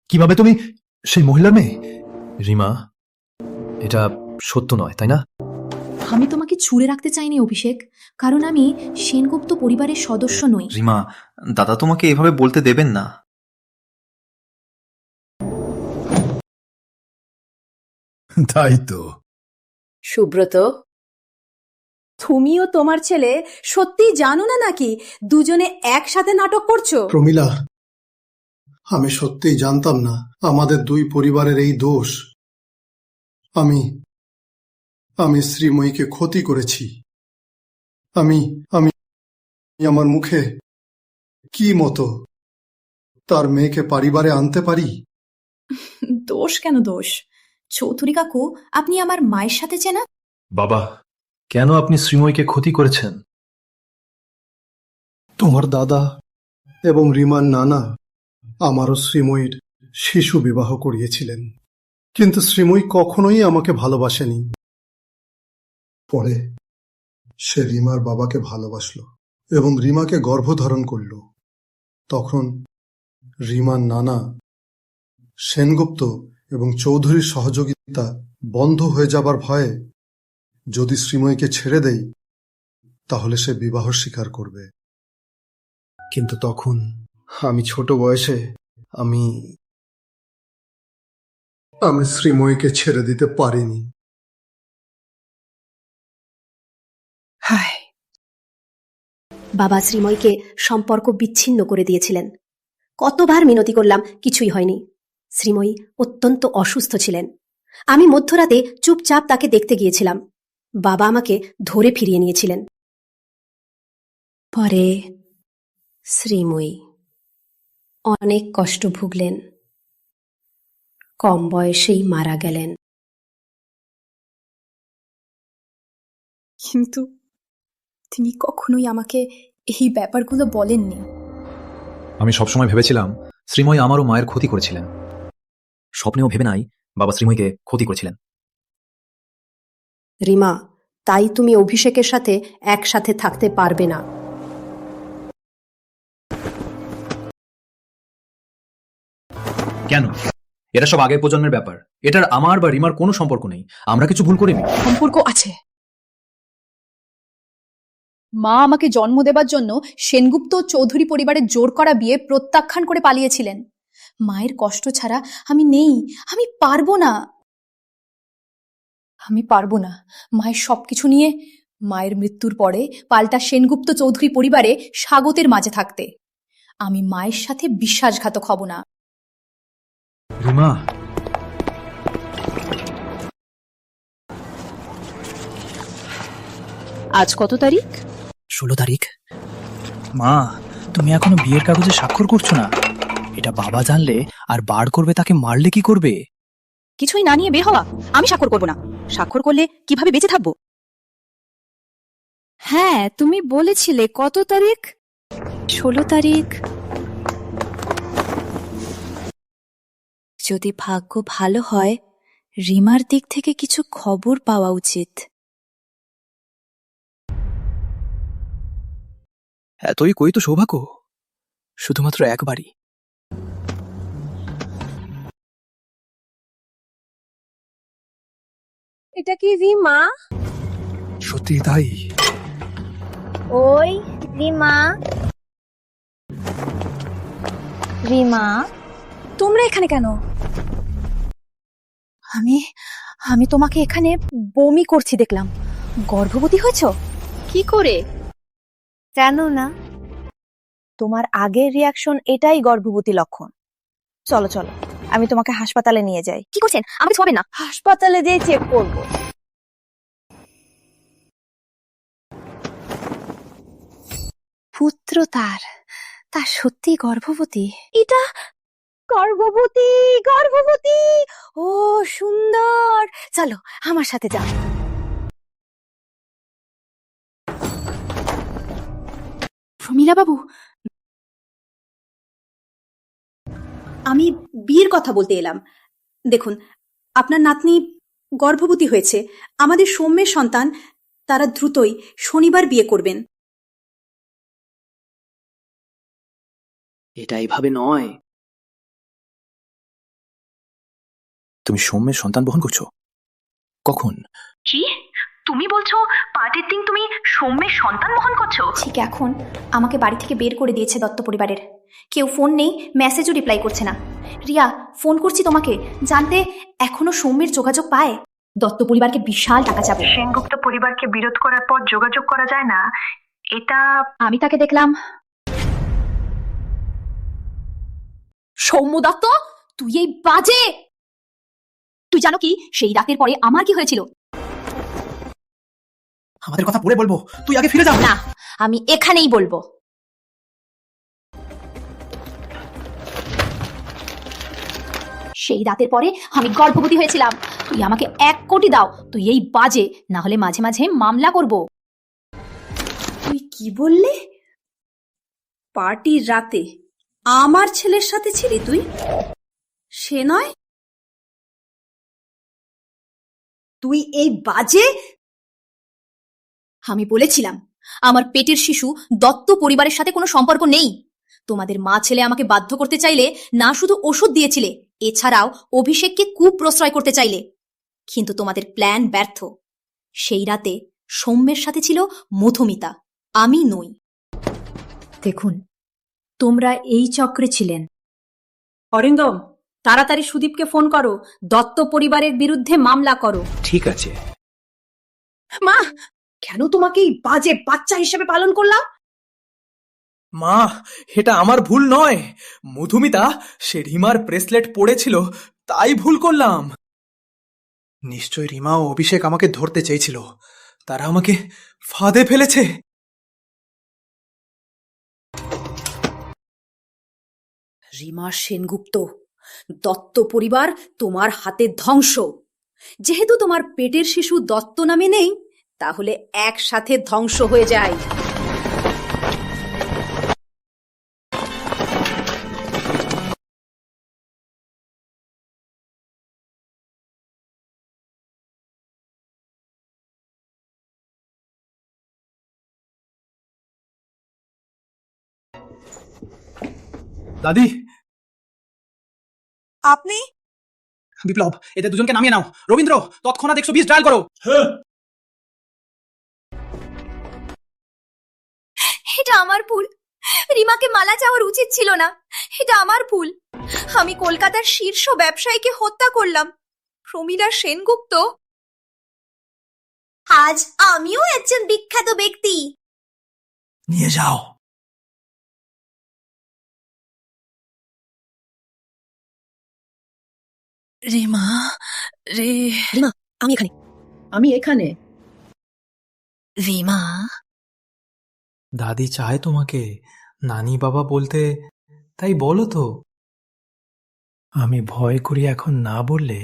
কিভাবে তুমি সেই মহিলার মেয়ে? রিমা, এটা সত্য নয়, তাই না? আমি তোমাকে ছুঁড়ে রাখতে চাইনি অভিষেক, কারণ আমি সেনগুপ্ত পরিবারের সদস্য নই। রিমা, দাদা তোমাকে এভাবে বলতে দেবেন না। তাই তো। সুব্রত, তুমিও তোমার ছেলে সত্যি জানো না নাকি দুজনে একসাথে নাটক করছো? প্রমীলা, আমি সত্যিই জানতাম না আমাদের দুই পরিবারের এই দোষ। আমি আমি শ্রীময়ীকে ক্ষতি করেছি। আমি আমি আমার মুখে কি মতো তার মেয়েকে পরিবারে আনতে পারি? দোষ কেন দোষ? চৌধুরী কাকু, আপনি আমার মায়ের সাথে চেনা? বাবা, কেন আপনি শ্রীময়ীকে ক্ষতি করেছেন? তোমার দাদা এবং রিমার নানা আমারও শ্রীময়ীর শিশু বিবাহ করিয়েছিলেন, কিন্তু শ্রীময়ী কখনোই আমাকে ভালোবাসেনি। পরে সে রিমার বাবাকে ভালোবাসলো এবং রিমাকে গর্ভধারণ করল। তখন রিমার নানা সেনগুপ্ত এবং চৌধুরীর সহযোগিতা বন্ধ হয়ে যাবার ভয়ে যদি শ্রীময়ীকে ছেড়ে দেই তাহলে সে বিবাহ স্বীকার করবে। কিন্তু তখন আমি ছোট বয়সে আমি শ্রীময়ীকে ছেড়ে দিতে পারিনি। বাবা শ্রীময়ীকে সম্পর্ক বিচ্ছিন্ন করে দিয়েছিলেন। কতবার মিনতি করলাম, কিছুই হয়নি। শ্রীময়ী অত্যন্ত অসুস্থ ছিলেন। আমি মধ্যরাতে চুপচাপ তাকে দেখতে গিয়েছিলাম। বাবা আমাকে ধরে ফিরিয়ে নিয়েছিলেন। পরে শ্রীময়ী অনেক কষ্ট ভুগলেন, কম বয়সেই মারা গেলেন। কিন্তু তিনি কখনোই আমাকে এই ব্যাপারগুলো বলেননি। আমি সবসময় ভেবেছিলাম শ্রীময়ী আমারও মায়ের ক্ষতি করেছিলেন। স্বপ্নেও ভেবে নাই বাবা শ্রীময়ীকে ক্ষতি করেছিলেন। রিমা, তাই তুমি অভিষেকের সাথে একসাথে থাকতে পারবে না। কেন? এটা সব আগের প্রজন্মের ব্যাপার। এটার আমার বা রিমার কোনো সম্পর্ক নেই। আমরা কিছু ভুল করিনি। সম্পর্ক আছে। মা আমাকে জন্ম দেবার জন্য সেনগুপ্ত চৌধুরী পরিবারের জোর করা বিয়ে প্রত্যাখ্যান করে পালিয়েছিলেন। মায়ের কষ্ট ছাড়া আমি নেই, আমি পারবো না। মায়ের সবকিছু নিয়ে মায়ের মৃত্যুর পরে পাল্টা সেনগুপ্ত চৌধুরী পরিবারে স্বাগতের মাঝে থাকতে। আমি মায়ের সাথে বিশ্বাসঘাতক হব না। রিমা, আজ কত তারিখ? 16 তারিখ। মা, তুমি এখনো বিয়ের কাগজে স্বাক্ষর করছো না? এটা বাবা জানলে আর বার করবে, তাকে মারলে কি করবে? কিছুই না নিয়ে বের হওয়া? আমি স্বাক্ষর করব না। স্বাক্ষর করলে কিভাবে বেঁচে থাকবো? হ্যাঁ, তুমি বলেছিলে কত তারিখ? 16 তারিখ। যদি ভাগ্য ভালো হয়, রিমার দিক থেকে কিছু খবর পাওয়া উচিত। এতই কই তো সৌভাগ্য, শুধুমাত্র একবারই। এটা কি রিমা? সত্যি তাই। ওই রিমা, রিমা, তোমরা এখানে কেন? আমি তোমাকে এখানে বমি করছি দেখলাম। গর্ভবতী হয়েছো? কি করে? জানো না? তোমার আগের রিয়াকশন এটাই গর্ভবতী লক্ষণ। চলো চলো, আমি তোমাকে হাসপাতালে নিয়ে যাই। কি করছেন? আমাকে ছোঁবেন না। হাসপাতালে যেয়ে চেক করব। পুত্র তার সত্যি গর্ভবতী? এটা গর্ভবতী? ও সুন্দর, চলো আমার সাথে যাও। প্রমীলা বাবু, আমি বিয়ের কথা বলতে এলাম। দেখুন, আপনার নাতনি গর্ভবতী হয়েছে। আমাদের সৌম্যের সন্তান। তারা দ্রুতই শনিবার বিয়ে করবেন। এটা এইভাবে নয়। তুমি সৌম্যের সন্তান বহন করছো? কখন? কি তুমি বলছো? পার্টির দিন তুমি সৌম্যের সন্তান বহন করছো? ঠিক এখন আমাকে বাড়ি থেকে বের করে দিয়েছে দত্ত পরিবারের। কেউ ফোন নেই, মেসেজও রিপ্লাই করছে না। রিয়া, ফোন করছি তোমাকে, জানতে এখনো সৌম্যের যোগাযোগ পায়? দত্ত পরিবারকে বিশাল টাকা যাবে। সেনগুপ্ত পরিবারকে বিরোধ করার পর যোগাযোগ করা যায় না, এটা আমি তাকে দেখলাম। সৌম্য দত্ত, তুই এই বাজে! তুই জানো কি সেই রাতের পরে আমার কি হয়েছিল? আমাদের কথা পরে বলবো, তুই আগে ফিরে যা। না, আমি এখানেই বলবো। সেই রাতের পরে আমি গর্ভবতী হয়েছিলাম। তুই আমাকে 1 কোটি দাও, তুই এই বাজে, না হলে মাঝে মাঝে মামলা করব। তুই কি বললে? পার্টির রাতে আমার ছেলের সাথে ছিলি তুই? সে নয়, তুই এই বাজে। আমি বলেছিলাম আমার পেটের শিশু দত্ত পরিবারের সাথে কোনো সম্পর্ক নেই। তোমাদের মা ছেলে আমাকে বাধ্য করতে চাইলে না শুধু ওষুধ দিয়েছিলে, এছাড়াও অভিষেককে কুপ্রশ্রয় করতে চাইলে, কিন্তু তোমাদের প্ল্যান ব্যর্থ। সেই রাতে সৌম্যের সাথে ছিল মধুমিতা, আমি নই। দেখুন, তোমরা এই চক্রে ছিলেন। অরিন্দম, তাড়াতাড়ি সুদীপকে ফোন করো, দত্ত পরিবারের বিরুদ্ধে মামলা করো। ঠিক আছে। মা, কেন তোমাকে এই বাজে বাচ্চা হিসেবে পালন করলাম? মা, এটা আমার ভুল নয়। মধুমিতা সে রিমার ব্রেসলেট পড়েছিল, তাই ভুল করলাম। নিশ্চয় রিমা ও অভিষেক আমাকে ধরতে চেয়েছিল, তারা আমাকে ফাঁদে ফেলেছে। রিমা সেনগুপ্ত, দত্ত পরিবার তোমার হাতে ধ্বংস। যেহেতু তোমার পেটের শিশু দত্ত নামে নেই, তাহলে একসাথে ধ্বংস হয়ে যায়। দাদি, আপনি? বিপ্লব, এদের দুজনকে নামিয়ে নাও। রবীন্দ্র, তৎক্ষণাৎ 120 ডায়াল করো। এটা আমার ভুল। রিমাকে মালা চাওয়ার উচিত ছিল না। এটা আমার ভুল। আমি কলকাতার শীর্ষ ব্যবসায়ীকে হত্যা করলাম, প্রমীলা সেনগুপ্ত। আজ আমিও একজন বিখ্যাত ব্যক্তি। নিয়ে যাও। রিমা, রিমা, আমি এখানে। আমি এখানে। রিমা, দাদি চায় তোমাকে নানি বাবা বলতে, তাই বলো তো। আমি ভয় করি এখন না বললে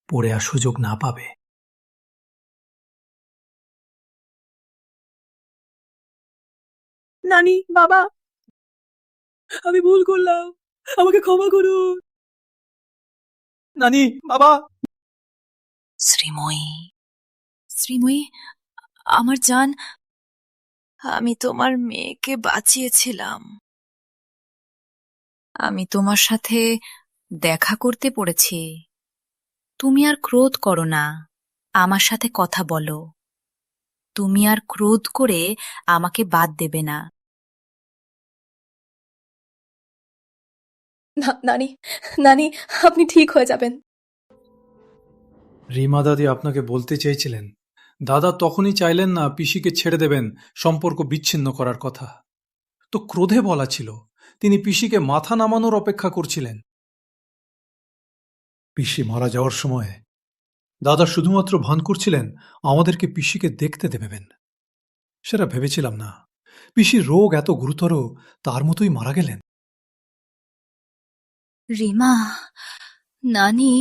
পড়ে আর সুযোগ না পাবে। নানি, বাবা, আমি ভুল করলাম, আমাকে ক্ষমা করুন। নানি, বাবা। শ্রীময়ী, শ্রীময়ী, আমার জান, আমি তোমার মেয়েকে বাঁচিয়েছিলাম। আমি তোমার সাথে দেখা করতে পড়েছি। তুমি আর ক্রোধ করো না, আমার সাথে কথা বলো। তুমি আর ক্রোধ করে আমাকে বাদ দেবে না। নানি, নানি, আপনি ঠিক হয়ে যাবেন। রিমা দাদি আপনাকে বলতে চেয়েছিলেন। দাদা তখনই চাইলেন না পিসিকে ছেড়ে দেবেন, সম্পর্ক বিচ্ছিন্ন করার কথা তো ক্রোধে বলা ছিল। তিনি পিসিকে মাথা নামানোর অপেক্ষা করছিলেন। পিসি মারা যাওয়ার সময় দাদা শুধুমাত্র ভান করছিলেন আমাদেরকে পিসিকে দেখতে দেবেন। সেটা ভেবেছিলাম না পিসির রোগ এত গুরুতর, তার মতোই মারা গেলেন। রিমা, নানি,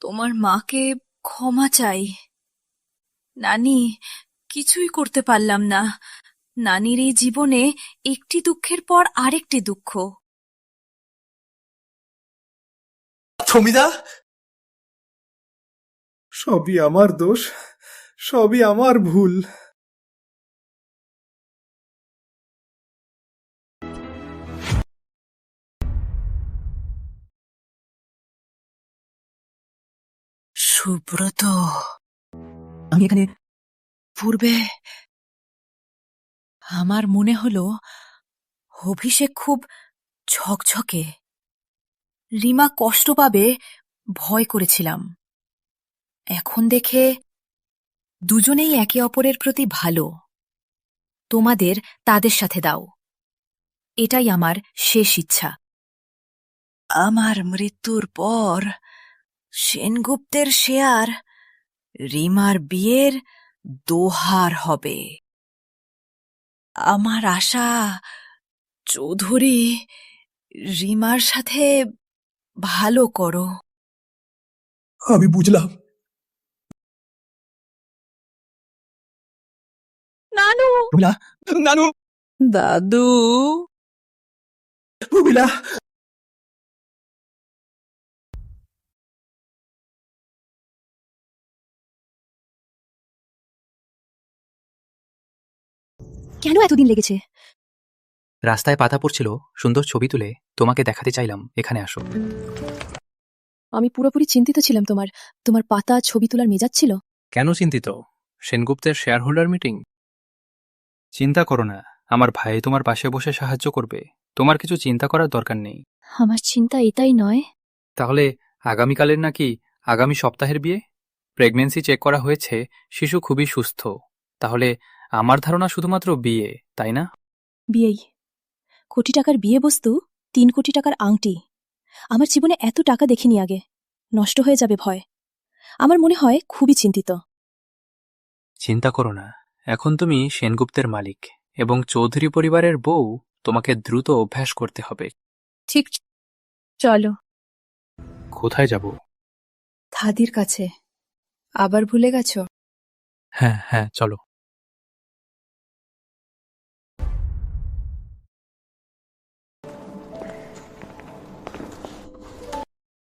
তোমার মাকে ক্ষমা চাই। নানি, কিছুই করতে পারলাম না। নানির এই জীবনে একটি দুঃখের পর আরেকটি দুঃখ। প্রমিদা, সবই আমার দোষ, সবই আমার ভুল। সুব্রত, আমি এখানে পূর্বে আমার মনে হলো অভিষেক খুব ঝকঝকে, রিমা কষ্ট পাবে ভয় করেছিলাম। এখন দেখে দুজনেই একে অপরের প্রতি ভালো। তোমাদের তাদের সাথে দাও, এটাই আমার শেষ ইচ্ছা। আমার মৃত্যুর পর সেনগুপ্তের শেয়ার রিমার বিয়ের দোহার হবে। আমার আশা চৌধুরী রিমার সাথে ভালো করো। আমি বুঝলাম। নানু, নানু, দাদু। প্রমীলা, কেন এতদিন লেগেছে? রাস্তায় পাতা পড়ছিল, সুন্দর ছবি তুলে তোমাকে দেখাতে চাইলাম, এখানে আসো। আমি পুরোপুরি চিন্তিত ছিলাম। তোমার পাতা ছবি তোলার মেজাজ ছিল। কেন চিন্তিত? সেনগুপ্তের শেয়ার হোল্ডার মিটিং। চিন্তা করো না, আমার ভাই তোমার পাশে বসে সাহায্য করবে। তোমার কিছু চিন্তা করার দরকার নেই। আমার চিন্তা এটাই নয়। তাহলে আগামীকালের নাকি আগামী সপ্তাহের বিয়ে? প্রেগন্যান্সি চেক করা হয়েছে, শিশু খুবই সুস্থ। তাহলে আমার ধারণা শুধুমাত্র বিয়ে, তাই না? বিয়েই। কোটি টাকার বিয়ে বস্তু, 3 কোটি টাকার আংটি। আমার জীবনে এত টাকা দেখিনি আগে। নষ্ট হয়ে যাবে ভয়। আমার মনে হয় খুবই চিন্তিত। চিন্তা করো না, এখন তুমি সেনগুপ্তের মালিক এবং চৌধুরী পরিবারের বউ। তোমাকে দ্রুত অভ্যাস করতে হবে। ঠিক, চলো। কোথায় যাব? খাদির কাছে। আবার ভুলে গেছো? হ্যাঁ হ্যাঁ, চলো।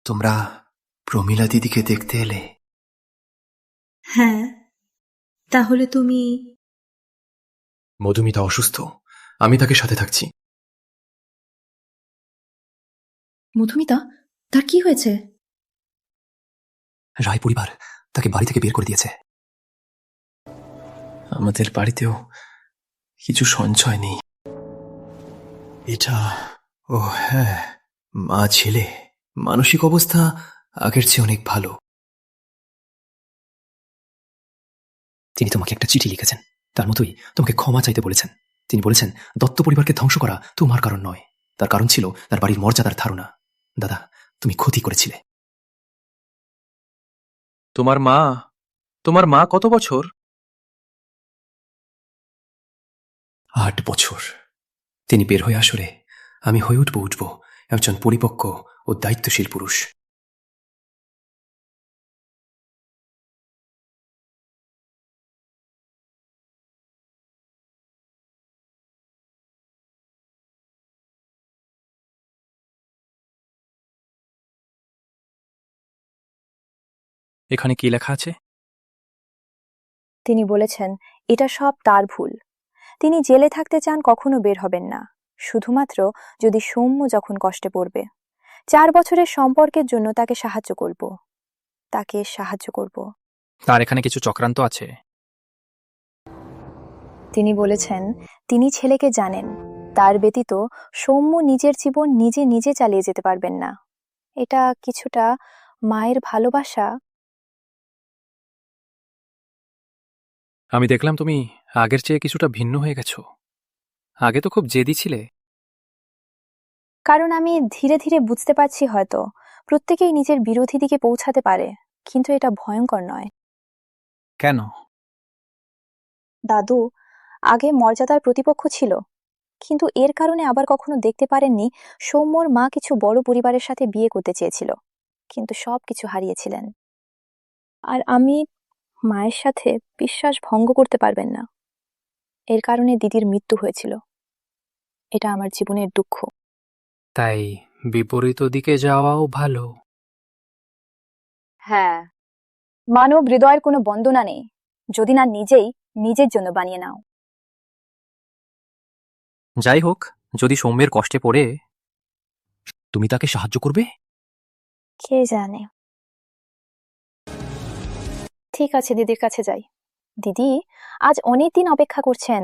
তোমরা প্রমীলা দিদিকে দেখতে এলে? হ্যাঁ, তাহলে তুমি? মধুমিতা অসুস্থ, আমি তাকে সাথে থাকছি। মধুমিতা, তার কি হয়েছে? রায় পরিবার তাকে বাড়ি থেকে বের করে দিয়েছে। আমাদের বাড়িতেও কিছু সঞ্চয় নেই। এটা, ও হ্যাঁ, মা ছেলে মানসিক অবস্থা আগের চেয়ে অনেক ভালো। তিনি তোমাকে একটা চিঠি লিখেছেন, তার মতোই তোমাকে ক্ষমা চাইতে বলেছেন। তিনি বলেছেন দত্ত পরিবারকে ধ্বংস করা তোমার কারণ নয়, তার কারণ ছিল তার বাড়ির মর্যাদার ধারণা। দাদা, তুমি ক্ষতি করেছিলে। তোমার মা কত বছর? 8 বছর। তিনি বের হয়ে আসলে আমি হয়ে উঠব একজন পরিপক্ক ও দায়িত্বশীল পুরুষ। এখানে কি লেখা আছে? তিনি বলেছেন এটা সব তার ভুল। তিনি জেলে থাকতে চান, কখনো বের হবেন না, শুধুমাত্র যদি সৌম্য যখন কষ্টে পড়বে। 4 বছরের সম্পর্কের জন্য তাকে সাহায্য করব। তার এখানে কিছু চক্রান্ত আছে। তিনি বলেছেন তিনি ছেলেকে জানেন, তার ব্যতীত সৌম্য নিজের জীবন নিজে চালিয়ে যেতে পারবেন না। এটা কিছুটা মায়ের ভালোবাসা। আমি দেখলাম তুমি আগের চেয়ে কিছুটা ভিন্ন হয়ে গেছো। আগে তো খুব জেদি ছিলে। কারণ আমি ধীরে ধীরে বুঝতে পারছি হয়তো প্রত্যেকেই নিজের বিরোধী দিকে পৌঁছাতে পারে, কিন্তু এটা ভয়ঙ্কর নয়। কেন? দাদু আগে মর্যাদার প্রতিপক্ষ ছিল, কিন্তু এর কারণে আবার কখনো দেখতে পারেননি সৌম্যর মা কিছু বড় পরিবারের সাথে বিয়ে করতে চেয়েছিল, কিন্তু সবকিছু হারিয়েছিলেন। আর আমি মায়ের সাথে বিশ্বাস ভঙ্গ করতে পারবেন না, এর কারণে দিদির মৃত্যু হয়েছিল। এটা আমার জীবনের দুঃখ। তাই বিপরীত দিকে যাওয়াও ভালো। হ্যাঁ, মানব হৃদয়ের কোনো বন্দনা নেই যদি না নিজেই নিজের জন্য বানিয়ে নাও। যাই হোক, যদি সৌম্যের কষ্টে পড়ে তুমি তাকে সাহায্য করবে? কে জানে। ঠিক আছে, দিদির কাছে যাই। দিদি আজ অনেক দিন অপেক্ষা করছেন।